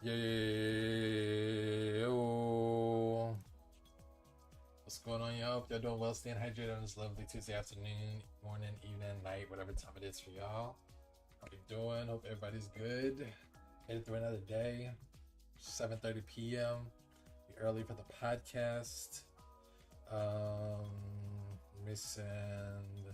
Yo. What's going on, y'all? Hope y'all doing well, staying hydrated on this lovely Tuesday afternoon, morning, evening, night, whatever time it is for y'all. How you doing? Hope everybody's good. Headed through another day. 7:30 p.m. Early for the podcast. Let me send.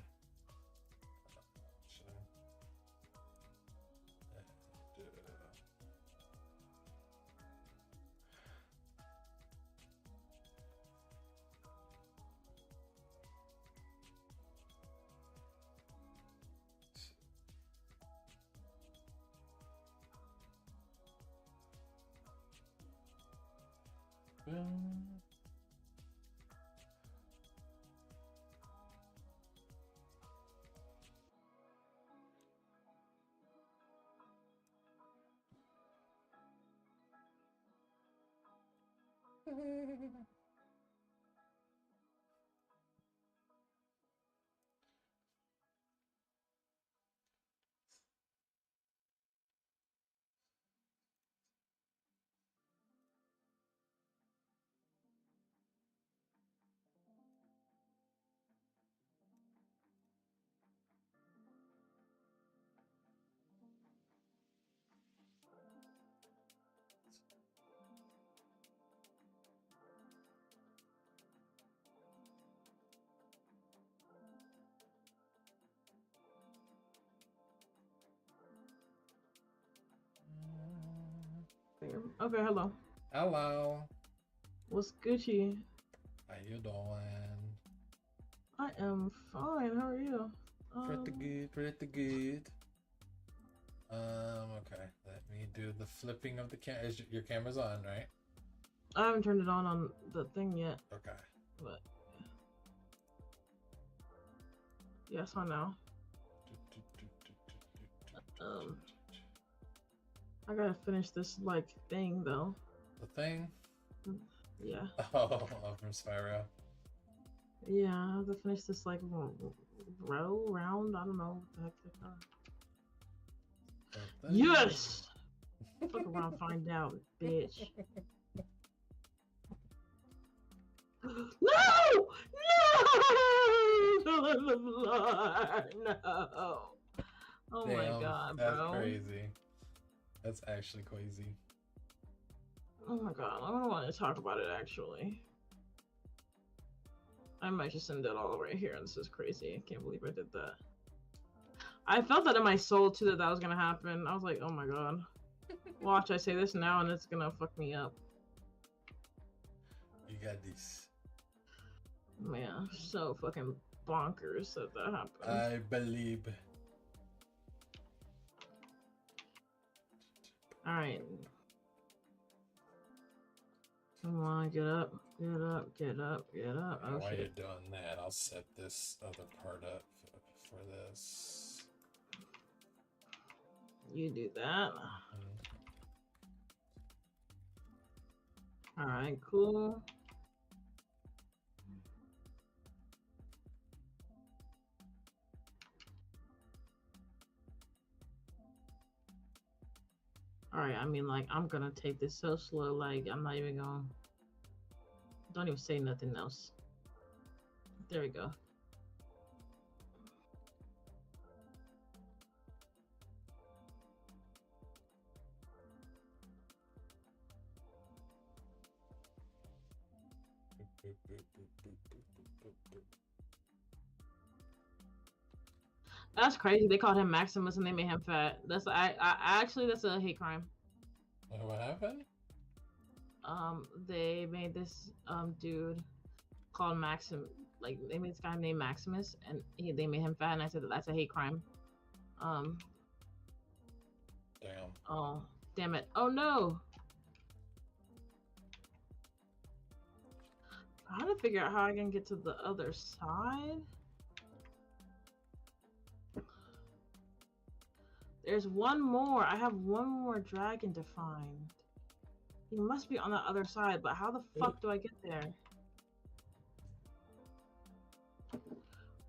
Okay, hello. Hello. What's Gucci? How you doing? I am fine. How are you? Pretty good. Okay. Let me do the flipping of the camera. Your camera's on, right? I haven't turned it on the thing yet. Okay. But yes, I know. I gotta finish this thing though. The thing? Yeah. Oh, from Spyro. Yeah, I have to finish this round. I don't know what the heck they're called. Yes! Fuck around, find out, bitch. No! No! No! Oh my god, bro. That's crazy. That's actually crazy. Oh my god, I don't want to talk about it actually. I might just send it all right here. This is crazy. I can't believe I did that. I felt that in my soul too that was gonna happen. I was like, oh my god. Watch, I say this now and it's gonna fuck me up. You got this. Man, so fucking bonkers that happened. I believe. Alright. Come on, get up. Oh, While shit. you're doing that, I'll set this other part up for this. You do that. Alright, cool. Alright, I mean, I'm gonna take this so slow, I'm not even gonna... Don't even say nothing else. There we go. That's crazy. They called him Maximus and they made him fat. That's actually that's a hate crime. What happened? They made this dude called Maxim. They made this guy named Maximus, and they made him fat. And I said that's a hate crime. Damn. Oh, damn it! Oh no! I'm trying to figure out how I can get to the other side. There's one more. I have one more dragon to find. He must be on the other side, but how the fuck do I get there?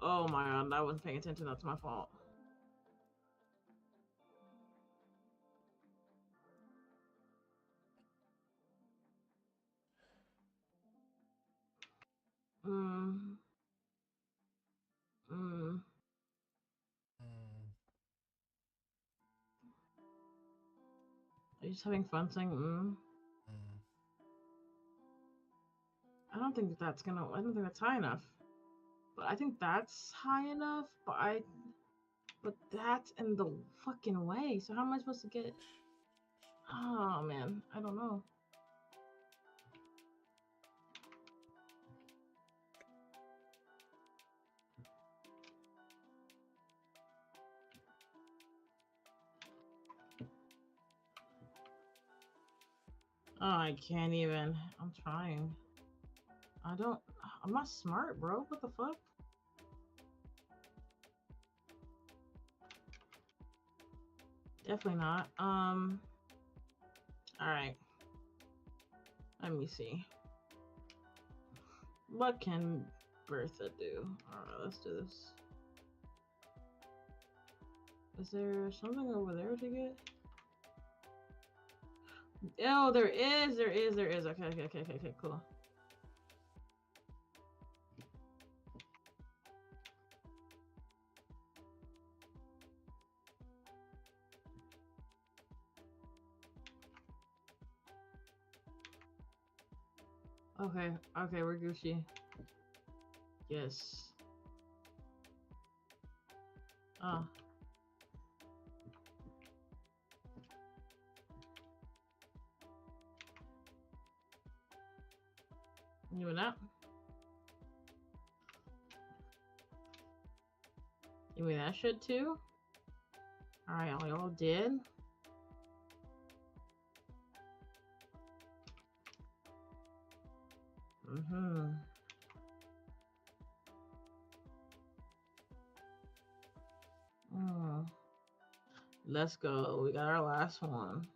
Oh my god, I wasn't paying attention. That's my fault. Are you just having fun saying Mm. I don't think that's gonna. I don't think that's high enough. But I think that's high enough. But that's in the fucking way. So how am I supposed to get? Oh man, I don't know. Oh, I can't even. I'm trying. I don't. I'm not smart, bro. What the fuck? Definitely not. All right. Let me see. What can Bertha do? All right, let's do this. Is there something over there to get? Oh, there is. There is. There is. Okay. Okay. Okay. Okay. Okay. Cool. Okay. Okay. We're Gucci. Yes. Oh. You mean that? You mean that shit too? Alright, y'all did. Mm-hmm. Mm. Let's go. We got our last one.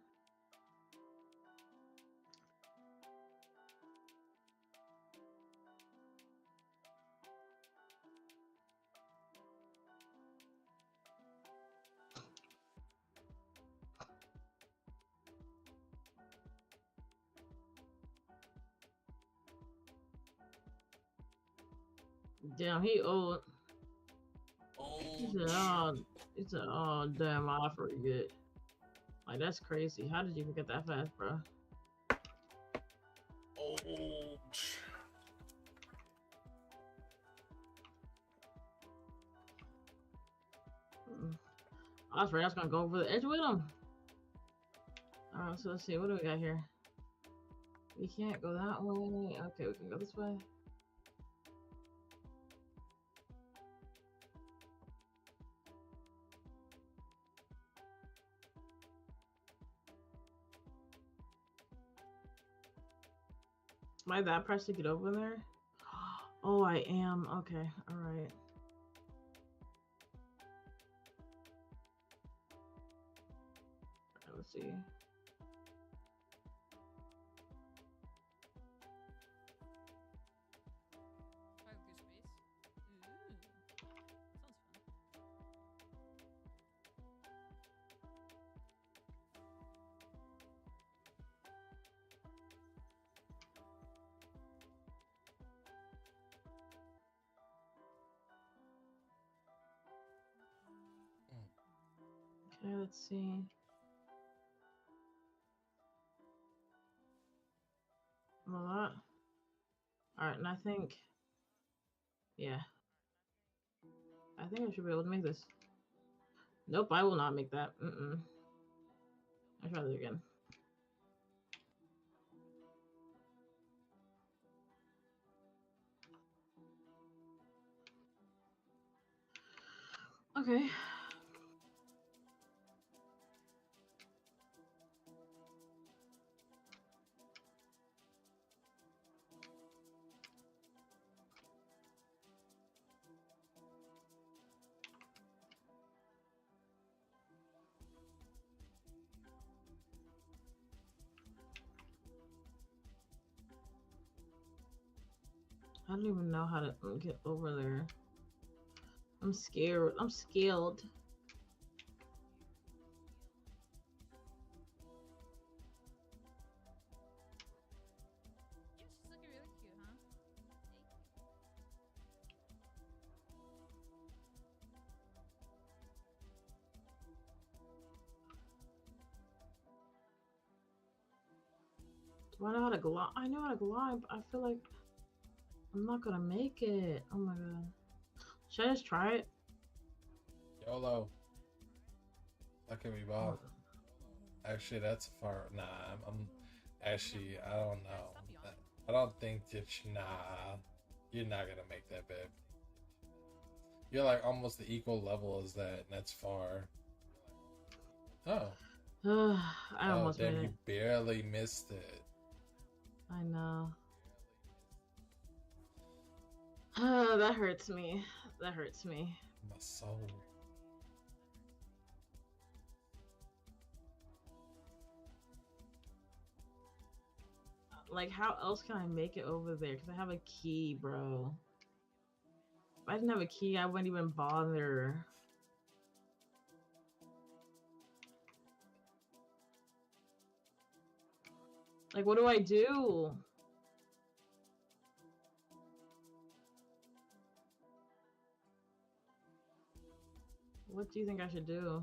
Damn, he old. He said, oh, he said, oh, damn, I forget. Like, that's crazy. How did you forget that fast, bro? Oh. I was afraid I was gonna go over the edge with him. Alright, so let's see. What do we got here? We can't go that way. Okay, we can go this way. Am I that pressed to get over there? Oh, I am. Okay, alright. Let's see. Okay, let's see. Well, that. Alright, and I think. Yeah. I think I should be able to make this. Nope, I will not make that. I'll try that again. Okay. I don't even know how to get over there. I'm scared. I'm scared. Do I know how to glide? I know how to glide, but I feel like I'm not gonna make it. Oh my god. Should I just try it? YOLO. That could be Oh, ball. Actually, that's far. Nah, I'm actually, I don't know. I don't think that nah, you're not gonna make that, babe. You're like almost the equal level as that, and that's far. Oh, I oh, almost made damn, you it. barely missed it. I know. That hurts me. That hurts me. My soul. Like, how else can I make it over there? Because I have a key, bro. If I didn't have a key, I wouldn't even bother. Like, what do I do? What do you think I should do?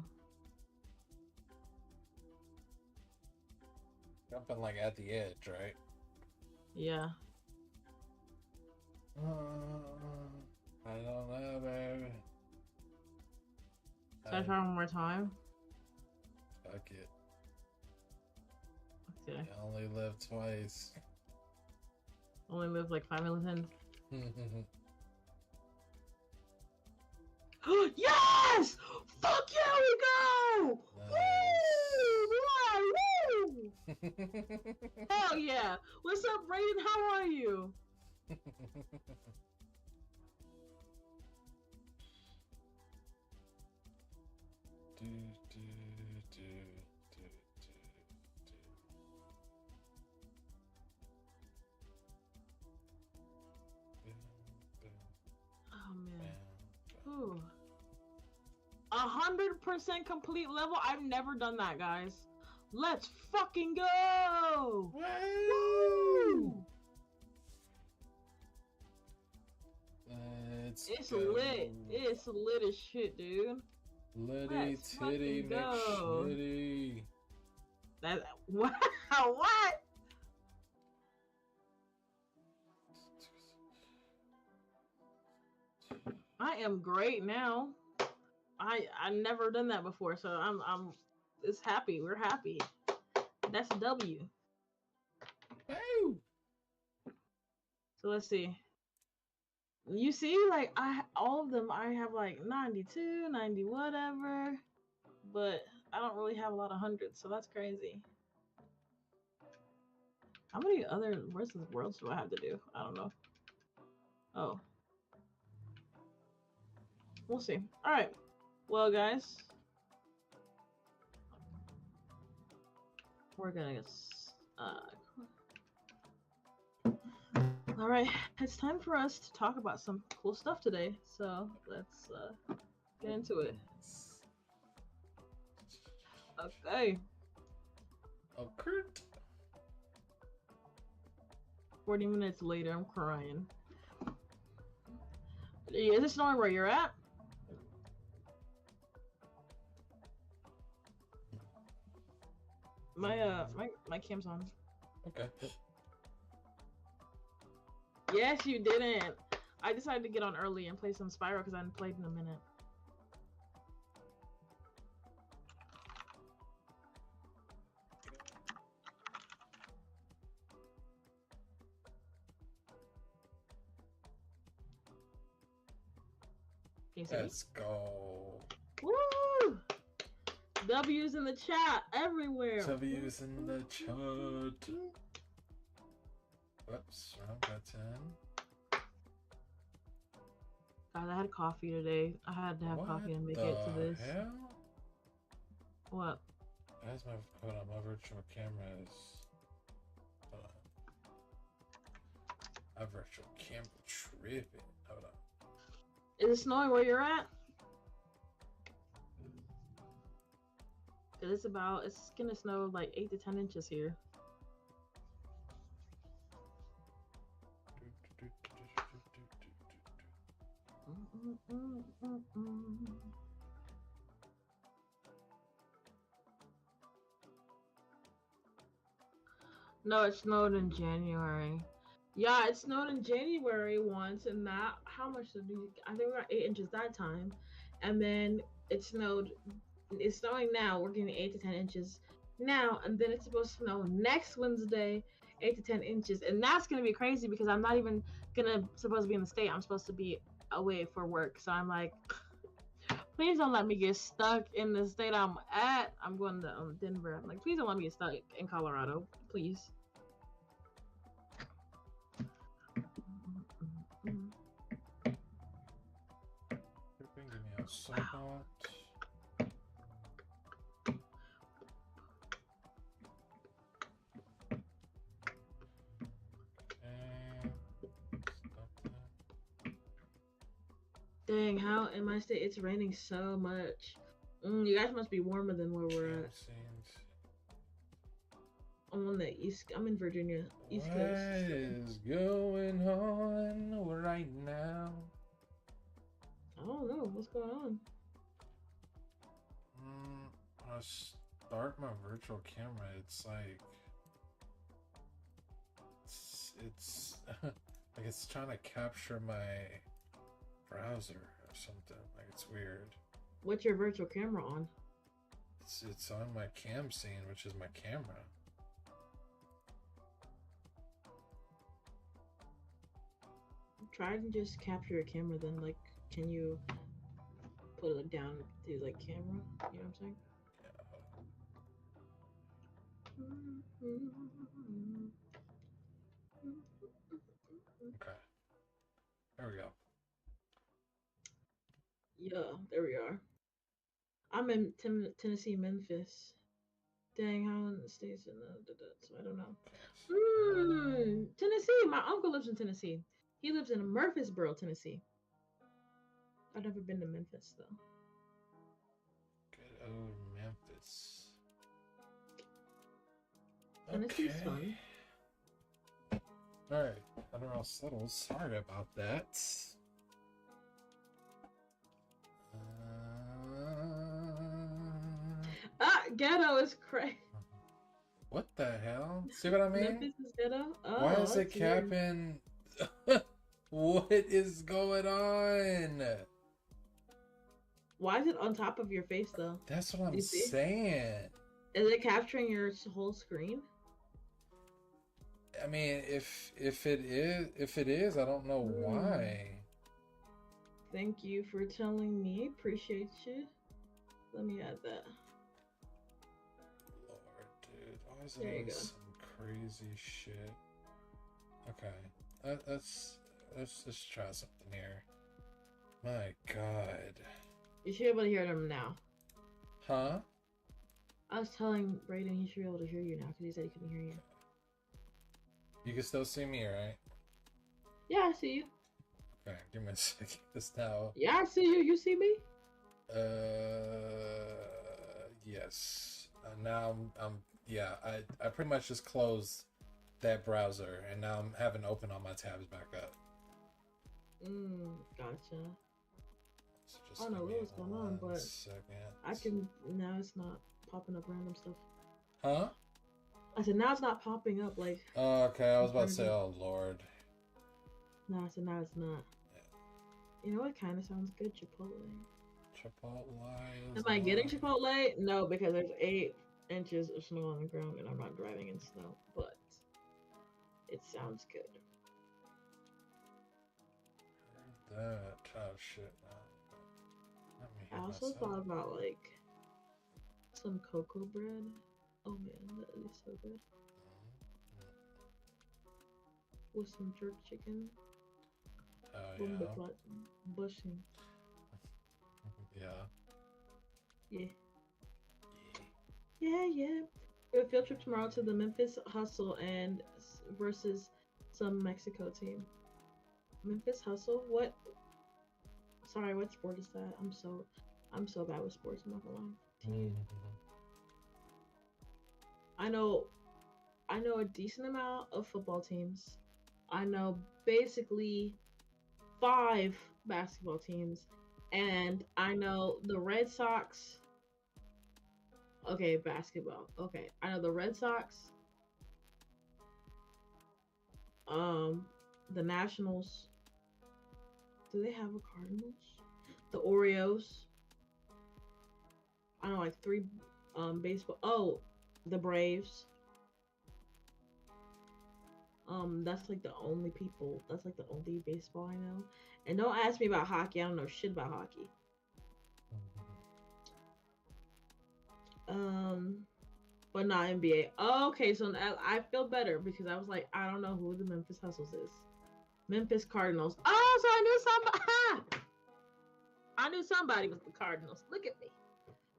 Jumping like at the edge, right? Yeah. I don't know, baby. Should I try one more time? Fuck it. Okay. You only live twice. Only live like 5 million. Nice. Yes! Fuck yeah, we go! Woo! Woo! Hell yeah! What's up, Brayden? How are you? Oh man. Ooh. 100% complete level. I've never done that, guys. Let's fucking go! Woo! It's go. lit. It's lit as shit, dude. Litty Let's titty fucking go. McShitty. That what? What? I am great now. I never done that before, so I'm it's happy. We're happy. That's a W. Woo! So let's see. You see, like all of them I have like 92, 90 whatever, but I don't really have a lot of hundreds, so that's crazy. How many other worlds do I have to do? I don't know. Oh. We'll see. Alright. Well, guys. We're gonna Alright. It's time for us to talk about some cool stuff today. So, let's get into it. Okay. Oh, Kurt. 40 minutes later, I'm crying. Is this knowing where you're at? My cam's on. Okay. Yes, you didn't. I decided to get on early and play some Spyro because I hadn't played in a minute. Can you see me? Let's go. Woo! W's in the chat everywhere. W's in the chat. Whoops, wrong button. God, I had coffee today. I had to have coffee to make it to this. Hell? What? That's my hold on, my virtual camera is hold on. My virtual camera tripping. Hold on. Is it snowing where you're at? Cause it's gonna snow like 8 to 10 inches here. No, it snowed in January. Yeah, it snowed in January once, and that how much did we? I think we got 8 inches that time, and then it snowed. It's snowing now. We're getting 8 to 10 inches now, and then it's supposed to snow next Wednesday, 8 to 10 inches, and that's gonna be crazy because I'm not even gonna supposed to be in the state. I'm supposed to be away for work, so I'm like, please don't let me get stuck in the state I'm at. I'm going to Denver. I'm like, please don't let me get stuck in Colorado, please. Give me a second. Dang, how in my state it's raining so much. You guys must be warmer than where we're at. I'm on the east. I'm in Virginia, East Coast. What is going on right now? I don't know what's going on. I start my virtual camera. It's like it's like it's trying to capture my browser or something. Like it's weird. What's your virtual camera on? It's on my cam scene, which is my camera. Try and just capture a camera. Then, like, can you put it down to like camera? You know what I'm saying? Okay. There we go. Yeah, there we are. I'm in Tennessee, Memphis. Dang, how in the states in so I don't know. Tennessee. My uncle lives in Tennessee. He lives in Murfreesboro, Tennessee. I've never been to Memphis though. Good old Memphis. Tennessee's Okay. fun. Alright, they're all settled. Sorry about that. Ghetto is crazy. What the hell? See what I mean? Memphis is ghetto? Oh, why is it capping? What is going on? Why is it on top of your face though? That's what I'm saying. Is it capturing your whole screen? I mean, if it is, I don't know why. Thank you for telling me. Appreciate you. Let me add that. Lord, dude, why is it always some crazy shit? Okay, let's just try something here. My God. You should be able to hear them now. Huh? I was telling Brayden he should be able to hear you now because he said he couldn't hear you. You can still see me, right? Yeah, I see you. Okay, give me a second. This now. Yeah, I see you. You see me? Yes. Now yeah. I pretty much just closed that browser, and now I'm having to open all my tabs back up. Gotcha. So I don't know what's going on, but second. I can now. It's not popping up random stuff. Huh? I said now it's not popping up like. Oh, okay, I was about to say, oh Lord. No, I said now it's not. Yeah. You know what kind of sounds good? Chipotle. Chipotle. Am I getting Chipotle? No, because there's 8 inches of snow on the ground and I'm not driving in snow, but it sounds good. That shit now. I also thought about like some cocoa bread. Oh man, that is so good. With some jerk chicken. Oh yeah. Bushing. Yeah. Yeah. Yeah. We have a field trip tomorrow to the Memphis Hustle and versus some Mexico team. Memphis Hustle? What? Sorry, what sport is that? I'm so bad with sports. I'm not gonna lie to you. I know a decent amount of football teams. I know basically 5 basketball teams, and I know the Red Sox. Okay, basketball. Okay, I know the Red Sox, Um, the Nationals. Do they have a Cardinals? The Orioles. I know like three baseball. Oh, the Braves. That's like the only people. That's like the only baseball I know. And don't ask me about hockey. I don't know shit about hockey. Um, but not NBA. Oh, okay, so I feel better because I was like, I don't know who the Memphis Hustles is. Memphis Cardinals. Oh, so I knew somebody. I knew somebody was the Cardinals. Look at me.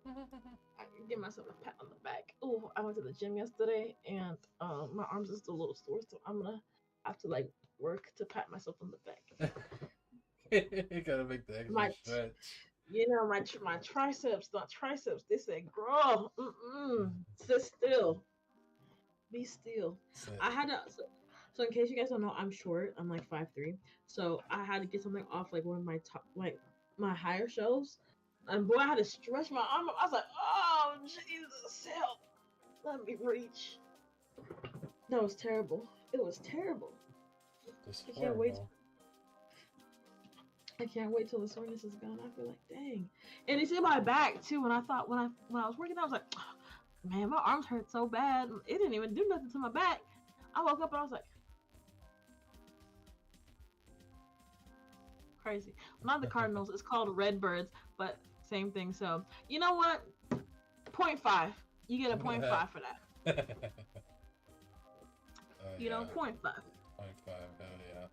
I can give myself a pat on the back. Oh, I went to the gym yesterday and my arms are still a little sore, so I'm gonna have to like work to pat myself on the back. You gotta make the extra stretch. You know, my triceps, not triceps. They said, "Girl, sit still, be still." I had to. So in case you guys don't know, I'm short. I'm like 5'3". So I had to get something off like one of my top, like my higher shelves. And boy, I had to stretch my arm up. I was like, "Oh Jesus, help! Let me reach." That was terrible. It was terrible. I can't wait. I can't wait till the soreness is gone. I feel like, dang. And it's in my back too. And I thought when I was working, I was like, oh, man, my arms hurt so bad. It didn't even do nothing to my back. I woke up and I was like, crazy. Not the Cardinals. It's called Redbirds, but same thing. So you know what? 0.5. You get a 0.5 for that. You know, 0.5. 0.5. Hell yeah.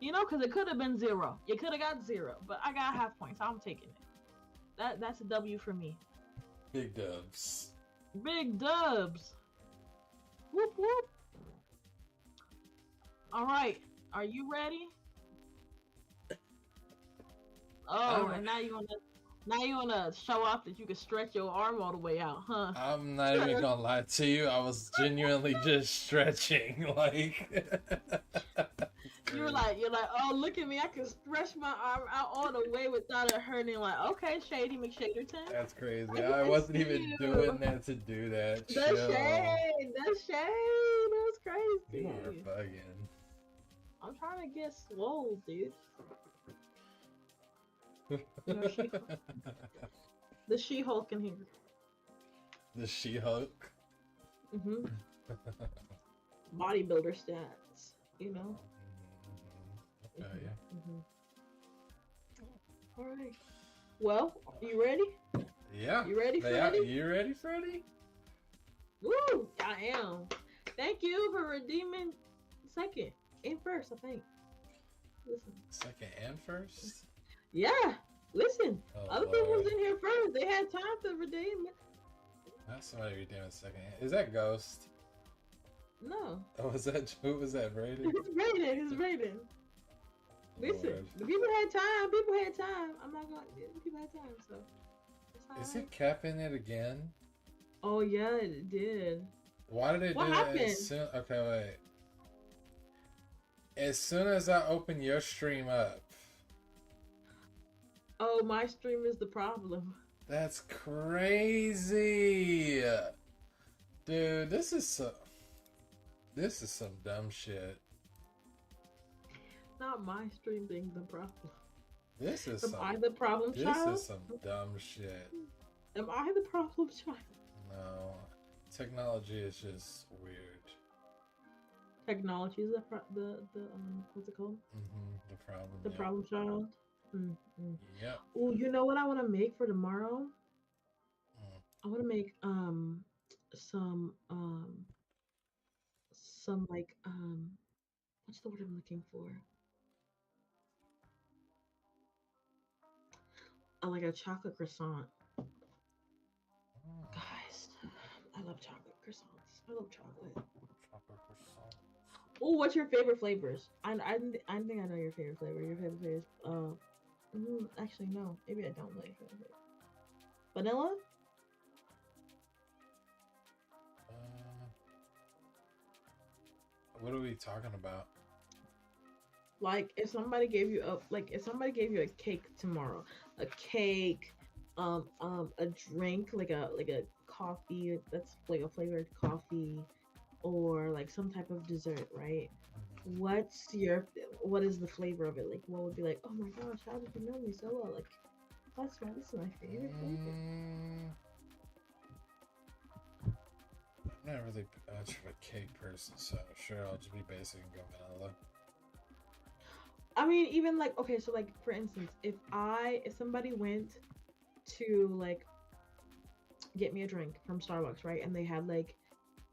You know, because it could have been 0. You could have got 0, but I got half points. I'm taking it. That's a W for me. Big dubs. Big dubs. Whoop whoop. All right, are you ready? Oh, and now you wanna show off that you can stretch your arm all the way out, huh? I'm not even gonna lie to you. I was genuinely just stretching, like. You're like, oh, look at me! I can stretch my arm out all the way without it hurting. Like, okay, Shady McShaderton. That's crazy. I wasn't even doing that to do that. The shade. That's crazy. You are bugging. I'm trying to get swole, dude. You know, the She-Hulk in here. The She-Hulk. Bodybuilder stats, you know. Okay, yeah. All right. Well, you ready? Yeah. You ready, Freddie? You ready, Freddie? Woo! I am. Thank you for redeeming second and first, I think. Listen. Second and first? Yeah. Listen. Other people was in here first. They had time to redeem it. That's somebody redeeming second hand. Is that Ghost? No. Oh, was that who was that, Brayden? It's Brayden. Listen, the people had time. I'm not gonna. People had time, so. Is it capping it again? Oh yeah, it did. Why did it do that? Okay, wait. As soon as I open your stream up. Oh, my stream is the problem. That's crazy, dude. This is some dumb shit. Not my stream being the problem. Am I the problem child? This is some dumb shit. Am I the problem child? No. Technology is just weird. Technology is the what's it called? The problem. The problem child. Yep. Oh, you know what I want to make for tomorrow? I want to make some like what's the word I'm looking for? Like a chocolate croissant. Guys, I love chocolate croissants. I love chocolate. Chocolate croissant. Oh, what's your favorite flavors? I think I know your favorite flavor. Your favorite flavor is actually no. Maybe I don't know your favorite flavor. Vanilla? What are we talking about? Like if somebody gave you a cake tomorrow, a cake, a drink like a coffee that's like a flavored coffee, or like some type of dessert, right? Mhm. What is the flavor of it? Like, what would be like, oh my gosh, how did you know me so well? Like, this is my favorite flavor. Mm, I'm not really much of a cake person, so sure I'll just be basic and go vanilla. I mean, even like, okay, so like for instance, if somebody went to like get me a drink from Starbucks, right, and they had like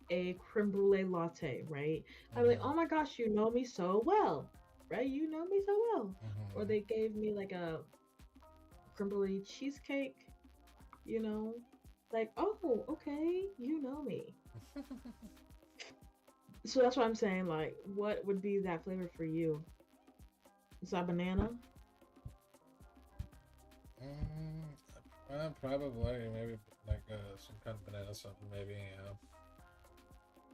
a creme brulee latte, right? I'd be like, Mm-hmm. oh my gosh, you know me so well, right? You know me so well. Or Mm-hmm. they gave me like a creme brulee cheesecake, you know, like, oh, okay, you know me. So that's what I'm saying. Like, what would be that flavor for you? Is that banana? Probably maybe like some kind of banana something maybe. Yeah.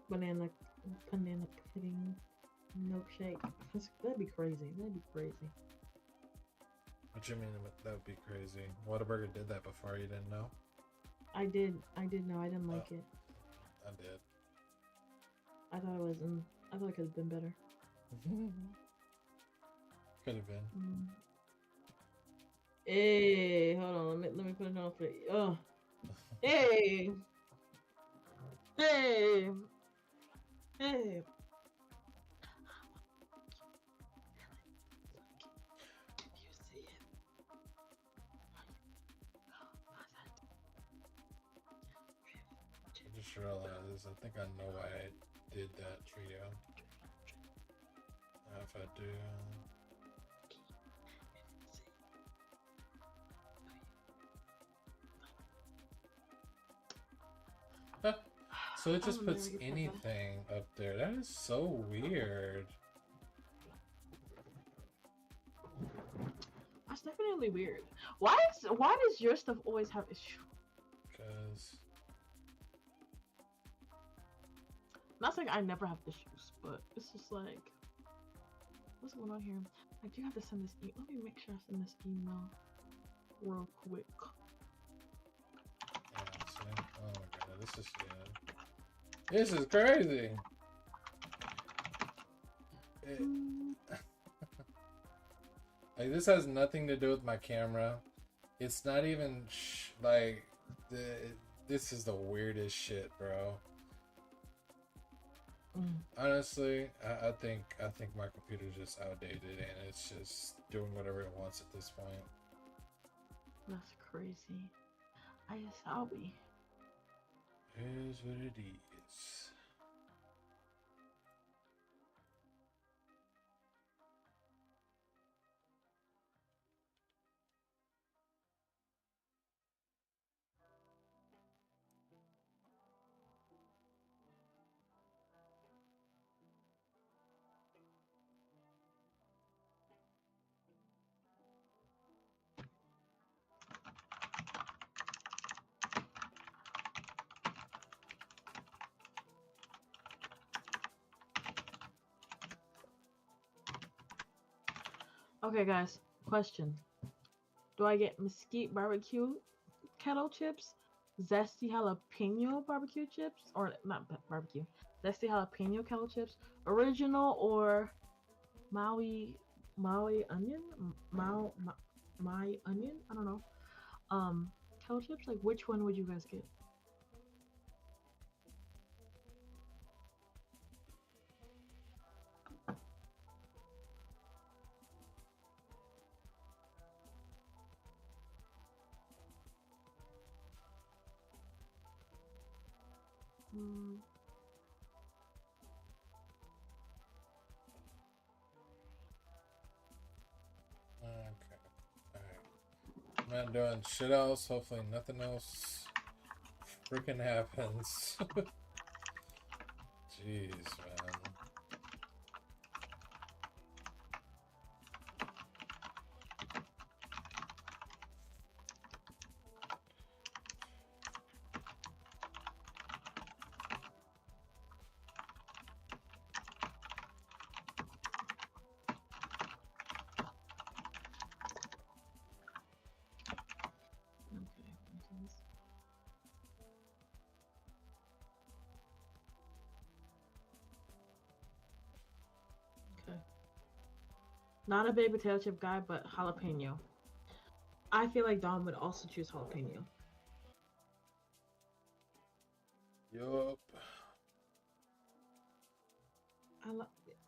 Banana, banana pudding, milkshake. That'd be crazy. That'd be crazy. What you mean that would be crazy? Whataburger did that before. You didn't know? I did know. I didn't Oh, like it. I did. I thought it was. I thought it could have been better. Could have been. Mm. Hey, hold on. Let me put it on for you. Oh, hey, hey, hey. You see it? I just realized. I think I know why I did that for you. If I do. So it I just will never puts get that back. anything up there. That is so weird. That's definitely weird. Why does your stuff always have issue? Because Not saying I never have issues, but it's just like, what's going on here? I do have to send this email. Let me make sure I send this email real quick. yeah, see? Oh my god, this is yeah. This is crazy. It, Mm. like this has nothing to do with my camera. It's not even like this is the weirdest shit, bro. Mm. Honestly, I think my computer's just outdated and it's just doing whatever it wants at this point. That's crazy. I guess I'll be. It is what it is. Okay, guys. Question: do I get mesquite barbecue kettle chips, zesty jalapeno barbecue chips, or not barbecue, zesty jalapeno kettle chips, original or Maui Maui onion, Maui onion? I don't know. Kettle chips. Like, which one would you guys get? Mm, Okay. Alright. I'm not doing shit else. Hopefully nothing else freaking happens. Jeez, man. okay. Not a big potato chip guy, but jalapeno. I feel like Dom would also choose jalapeno. Yup. I lo-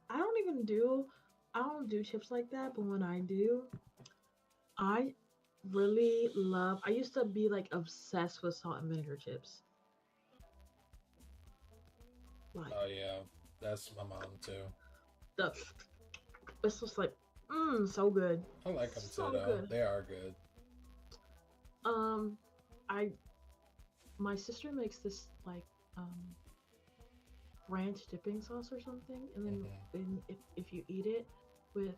I don't even do I don't do chips like that, but when I do, I really love. I used to be like obsessed with salt and vinegar chips. Like Oh yeah, that's my mom too. the it's just like so good, I like them too so though. good. They are good. Um, I my sister makes this like um ranch dipping sauce or something, and then Hmm. if you eat it with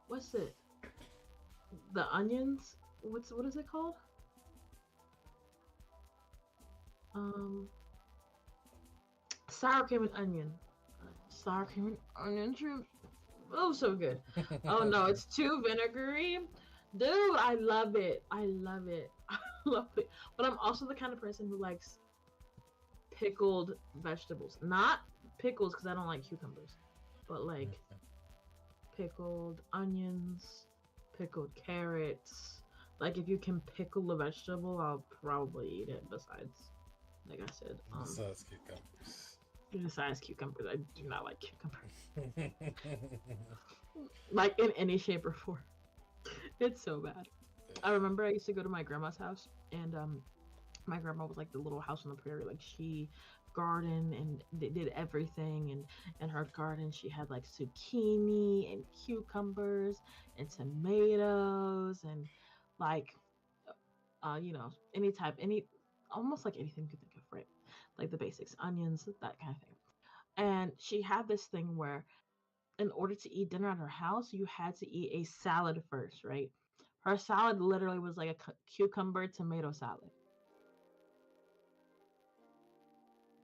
what's it, the onions, what is it called, um sour cream and onion, sour cream and onion shrimp. Oh, so good. Oh no, it's too vinegary, dude. I love it, I love it. I love it. But I'm also the kind of person who likes pickled vegetables, not pickles because I don't like cucumbers, but like pickled onions, pickled carrots. Like if you can pickle a vegetable, I'll probably eat it. Besides, like I said, Besides cucumbers. besides cucumbers, I do not like cucumbers, like in any shape or form. It's so bad. I remember I used to go to my grandma's house, and my grandma was like the little house on the prairie. Like she gardened and did everything, and in her garden she had like zucchini and cucumbers and tomatoes and like any type, any almost like anything you could think of, right? Like the basics, onions, that kind of thing. And she had this thing where in order to eat dinner at her house, you had to eat a salad first, right? Her salad literally was like a cucumber tomato salad,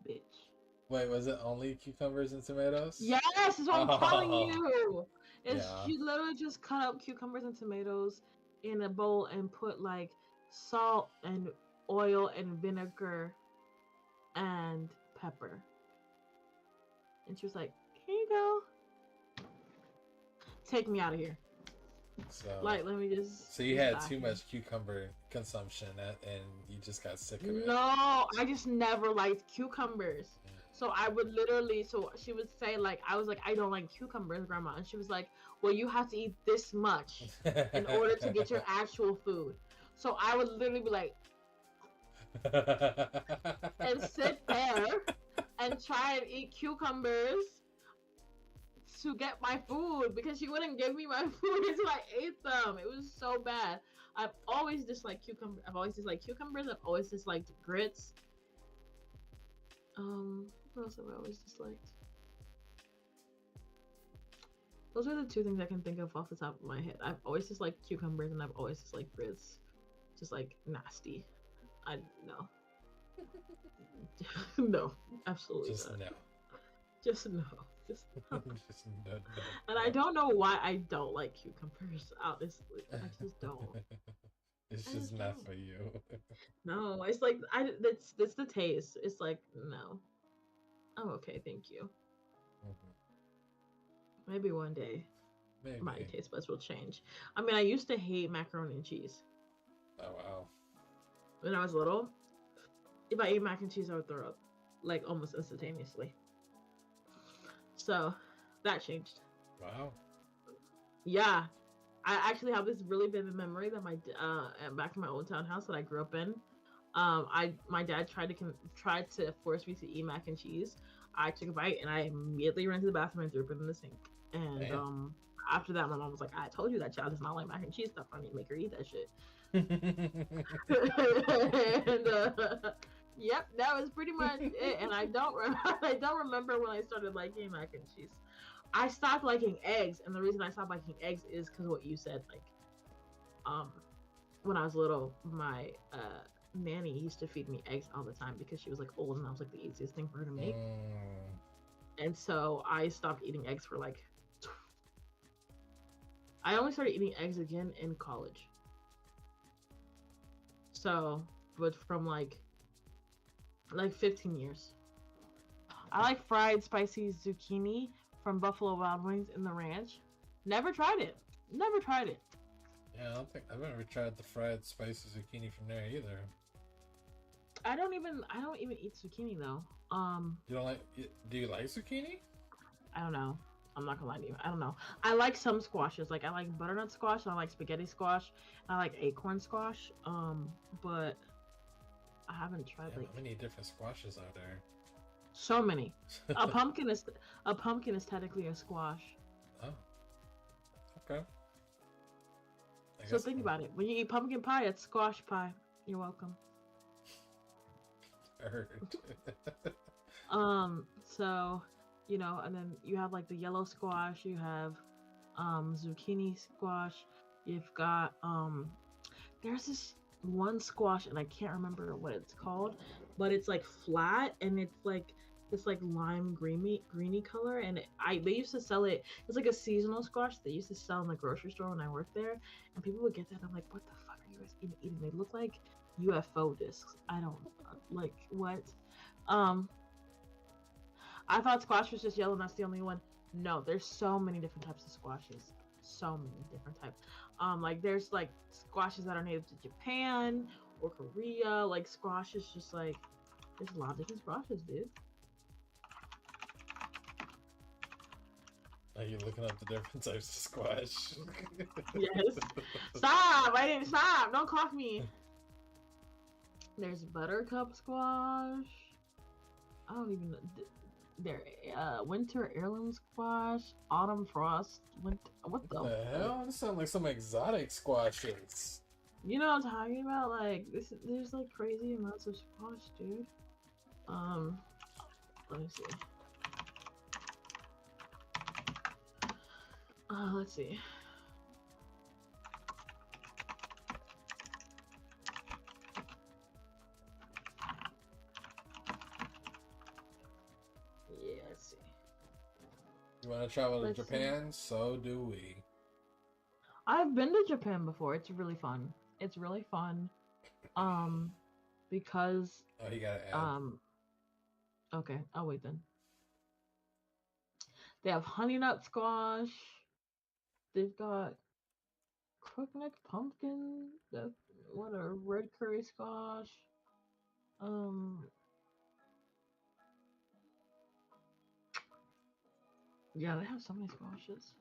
bitch. Wait, was it only cucumbers and tomatoes? Yes, is what I'm telling Oh, you. Is yeah. she literally just cut up cucumbers and tomatoes in a bowl and put like salt and oil and vinegar and pepper. And she was like, "Here you go. Take me out of here. So, Like, let me so you just had die too here." much cucumber consumption, and you just got sick of it. No, I just never liked cucumbers. So I would literally, so she would say, like, I was like, I don't like cucumbers, Grandma. And she was like, well, you have to eat this much in order to get your actual food. So I would literally be like, and sit there and try and eat cucumbers to get my food because she wouldn't give me my food until I ate them. It was so bad. I've always disliked cucumber. I've always disliked cucumbers. I've always disliked grits. What else have I always disliked? Those are the two things I can think of off the top of my head. I've always disliked cucumbers and I've always disliked grits. Just like nasty. I no. No, absolutely Just not. no. Just no. Just no. Just no, no, And I no. don't know why I don't like cucumbers. Honestly, I just don't. It's I just just not don't. for you. No, it's like it's the taste. It's like no. I'm okay, thank you. Mhm. Maybe one day my Maybe. taste buds will change. I mean, I used to hate macaroni and cheese Oh wow. when I was little. If I ate mac and cheese, I would throw up, like almost instantaneously. So that changed. Wow. Yeah, I actually have this really vivid memory that back in my old town house that I grew up in. I my dad tried to force me to eat mac and cheese. I took a bite and I immediately ran to the bathroom and threw it in the sink. And Damn. after that, my mom was like, "I told you that child does not like mac and cheese stuff. I need to make her eat that shit." And yep, that was pretty much it. And I don't I don't remember when I started liking mac and cheese. I stopped liking eggs, and the reason I stopped liking eggs is because of what you said. Like, um, when I was little, my nanny used to feed me eggs all the time because she was like old, and that was like the easiest thing for her to make. Mm. And so I stopped eating eggs for like. I only started eating eggs again in college. So, but from like 15 years. I like fried spicy zucchini from Buffalo Wild Wings in the ranch. Never tried it. Never tried it. Yeah, I don't think I've never tried the fried spicy zucchini from there either. I don't even eat zucchini though. You don't like? Do you like zucchini? I don't know. I'm not gonna lie to you. I don't know. I like some squashes. Like I like butternut squash. I like spaghetti squash. I like acorn squash. But I haven't tried like how many different squashes are there? so many. A pumpkin is technically a squash. Oh, okay. So think about it. When you eat pumpkin pie, it's squash pie. You're welcome. I heard. So, you know, and then you have like the yellow squash, you have zucchini squash, you've got there's this one squash and I can't remember what it's called, but it's like flat and it's like this like lime greeny color, and they used to sell it. It's like a seasonal squash they used to sell in the grocery store when I worked there, and people would get that. I'm like, what the fuck are you guys even eating? They look like UFO discs. I don't like what. I thought squash was just yellow and that's the only one. No, there's so many different types of squashes. So many different types. Like there's like squashes that are native to Japan or Korea. Like squash is just like there's a lot of different squashes, dude. Are you looking up the different types of squash? Yes. Stop! I didn't stop. Don't cough me. There's buttercup squash. I don't even know. There, winter heirloom squash, autumn frost. What the hell? This sounds like some exotic squashes. You know what I'm talking about? Like there's like crazy amounts of squash, dude. Let me see. Let's see. Yeah, let's see. You want to travel to Japan? So do we. I've been to Japan before. It's really fun. It's really fun. Because. Oh, you gotta add. Okay, I'll wait then. They have honey nut squash. They've got crookneck pumpkin. What a red curry squash. Yeah, they have so many squashes.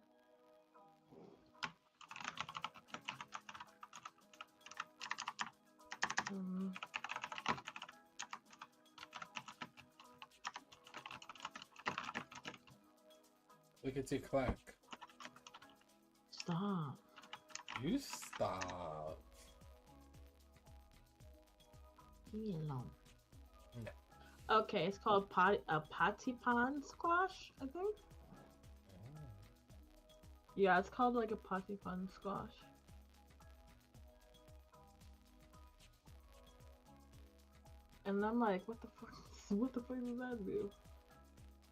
Look at you clack. Stop. You stop. Leave me alone. No. Okay, it's called patipan squash, I think. Yeah, it's called like a patipan squash. And I'm like, what the fuck does that do?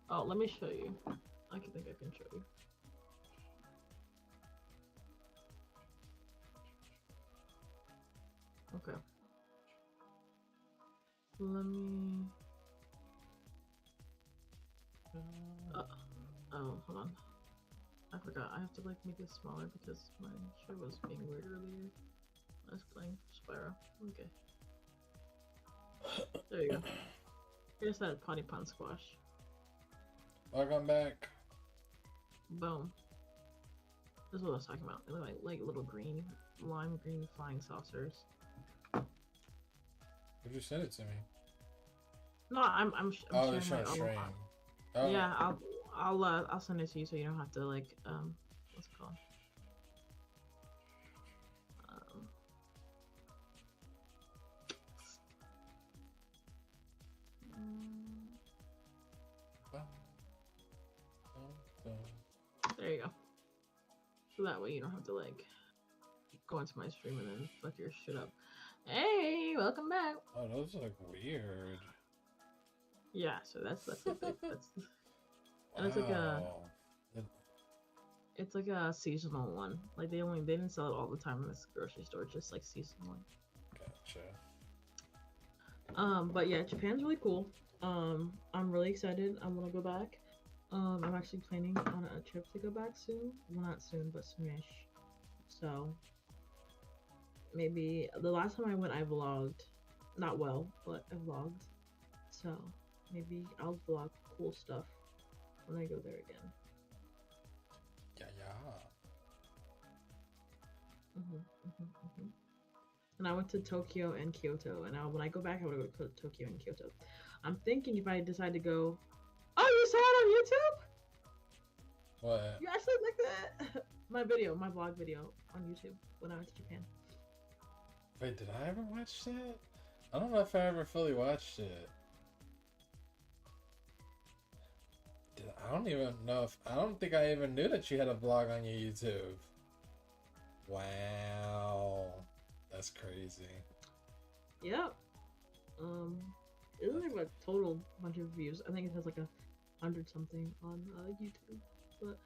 Oh, let me show you. I think I can show you. Okay. Let me... oh, hold on. I forgot. I have to like make it smaller because my show was being weird earlier. I was playing Spyro. Okay. There you go. Here's that patipan squash. Welcome back. Boom. This is what I was talking about. They look like little green, lime green flying saucers. You just sent it to me. No, I'm they're showing stream. Oh. Yeah, I'll send it to you so you don't have to like what's it called? There you go. So that way you don't have to like go into my stream and then fuck your shit up. Hey, welcome back. Oh, those look weird. Yeah, so that's and wow. it's like a seasonal one. Like they didn't sell it all the time in this grocery store, just like seasonally. Gotcha. But yeah, Japan's really cool. I'm really excited. I want to go back. I'm actually planning on a trip to go back soon. Well, not soon, but soonish. So maybe the last time I went, I vlogged. Not well, but I vlogged. So maybe I'll vlog cool stuff when I go there again. Yeah, yeah. And I went to Tokyo and Kyoto, and when I go back, I want to go to Tokyo and Kyoto. I'm thinking if I decide to go. Oh, you saw it on YouTube? What? You actually like that? My video, my vlog video on YouTube when I went to Japan. Wait, did I ever watch that? I don't know if I ever fully watched it. I don't even know if I don't think I even knew that you had a vlog on your YouTube. Wow, that's crazy. Yep. It was like a total bunch of views. I think it has like 100 something on YouTube. But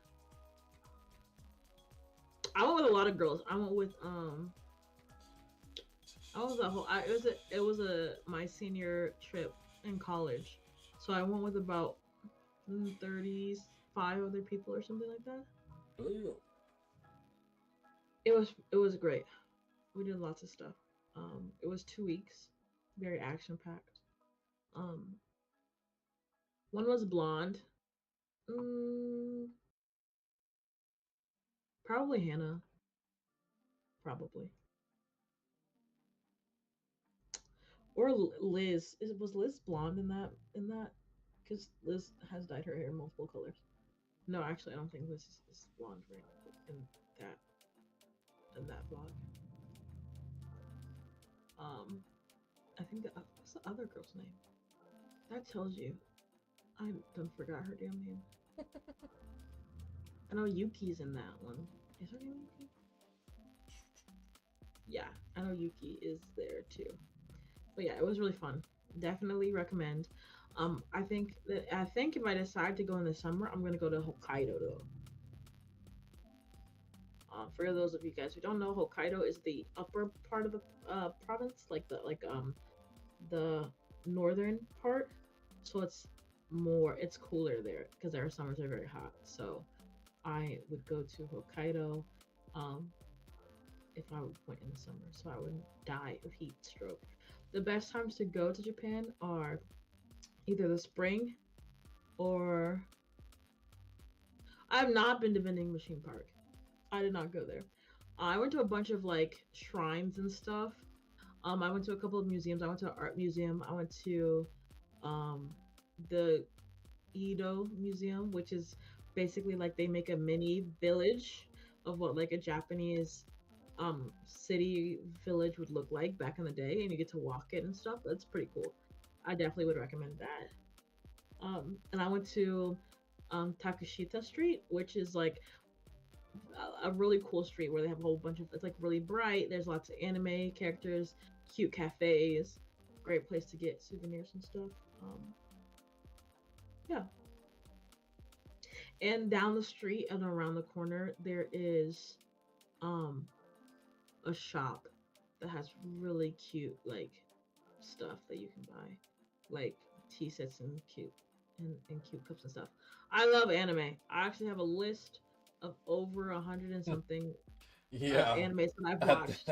I went with a lot of girls. I went with it was my senior trip in college, so I went with about 35 other people or something like that. It was great. We did lots of stuff. It was 2 weeks, very action packed. One was blonde. Probably Hannah. Probably. Or Liz. Was Liz blonde in that? Because Liz has dyed her hair multiple colors. No, actually, I don't think Liz is blonde right in that vlog. I think what's the other girl's name? That tells you. I done forgot her damn name. I know Yuki's in that one. Is her name Yuki? Yeah, I know Yuki is there too. But yeah, it was really fun. Definitely recommend. I think if I decide to go in the summer, I'm gonna go to Hokkaido though. For those of you guys who don't know, Hokkaido is the upper part of the province, like the northern part. So it's cooler there because our summers are very hot. So I would go to Hokkaido if I went in the summer, so I wouldn't die of heat stroke. The best times to go to Japan are either the spring or I've not been to Vending Machine Park. I did not go there. I went to a bunch of like shrines and stuff. I went to a couple of museums. I went to an art museum. I went to the Edo Museum, which is basically like they make a mini village of what like a Japanese city village would look like back in the day, and you get to walk it and stuff. That's pretty cool. I definitely would recommend that. And I went to Takashita Street, which is like a really cool street where they have a whole bunch of it's like really bright. There's lots of anime characters, cute cafes, great place to get souvenirs and stuff. Yeah. And down the street and around the corner there is a shop that has really cute like stuff that you can buy, like tea sets and cute cups and stuff. I love anime. I actually have a list of over 100 and something animes that I've watched.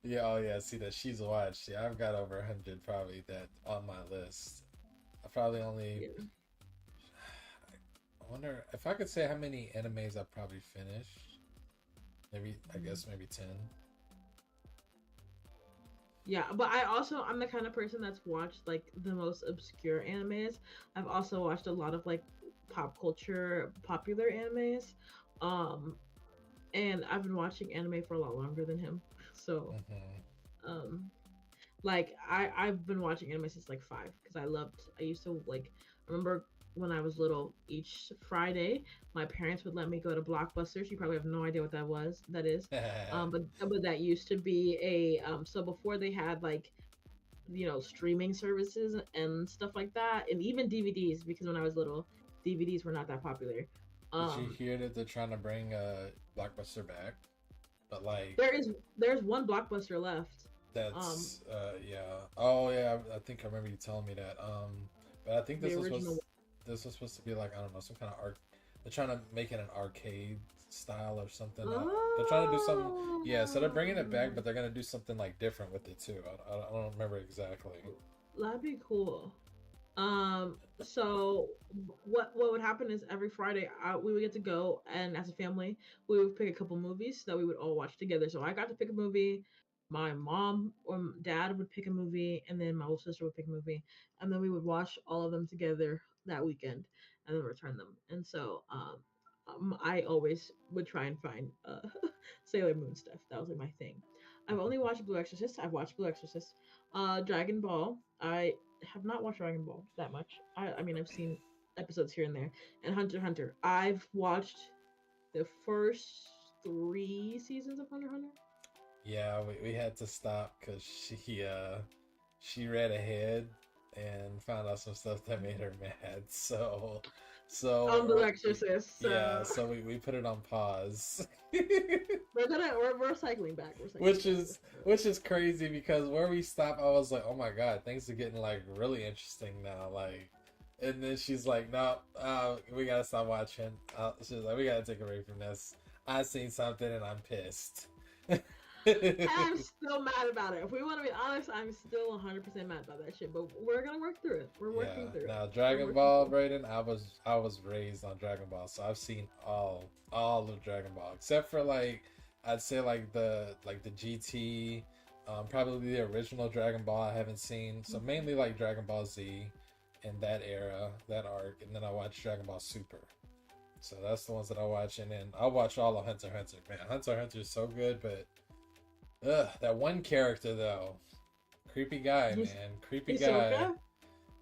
Yeah, oh yeah, see that she's watched. Yeah, I've got over 100 probably that on my list. I probably only I wonder if I could say how many animes I've probably finished. Maybe I guess maybe 10. Yeah, but I'm the kind of person that's watched like the most obscure animes. I've also watched a lot of like pop culture popular animes. And I've been watching anime for a lot longer than him. So like I've been watching anime since like 5 because I used to like I remember when I was little, each Friday, my parents would let me go to Blockbusters. You probably have no idea what that is. But that used to be a so before they had like streaming services and stuff like that, and even DVDs, because when I was little, DVDs were not that popular. Did you hear that they're trying to bring Blockbuster back? But like there's one Blockbuster left. That's yeah. Oh yeah, I think I remember you telling me that. But I think this was this was supposed to be like, I don't know, some kind of art. They're trying to make it an arcade style or something. They're trying to do something. Yeah, so they're bringing it back, but they're gonna do something like different with it too. I don't remember exactly. That'd be cool. So what would happen is every Friday we would get to go, and as a family we would pick a couple movies that we would all watch together. So I got to pick a movie, my mom or dad would pick a movie, and then my little sister would pick a movie, and then we would watch all of them together that weekend and then return them. And so I always would try and find Sailor Moon stuff. That was like my thing. I've only watched Blue Exorcist. I've watched Blue Exorcist. Dragon Ball. I have not watched Dragon Ball that much. I mean, I've seen episodes here and there. And Hunter x Hunter. I've watched the first 3 seasons of Hunter x Hunter. Yeah, we had to stop because she read ahead and found out some stuff that made her mad. So On The Exorcist. Yeah, so we put it on pause. we're cycling back. Which is crazy because where we stopped, I was like, oh my god, things are getting like really interesting now. Like, and then she's like, no, we gotta stop watching. She's like, we gotta take a break from this. I seen something and I'm pissed. And I'm still mad about it. If we want to be honest, I'm still 100% mad about that shit. But we're gonna work through it. We're working through it. Now, Dragon Ball, Brayden, I was raised on Dragon Ball, so I've seen all of Dragon Ball except for like I'd say like the GT, probably the original Dragon Ball I haven't seen. So mainly like Dragon Ball Z in that era, that arc, and then I watched Dragon Ball Super. So that's the ones that I watch, and then I watch all of Hunter x Hunter. Man, Hunter x Hunter is so good, but that one character though, creepy guy, man, creepy guy.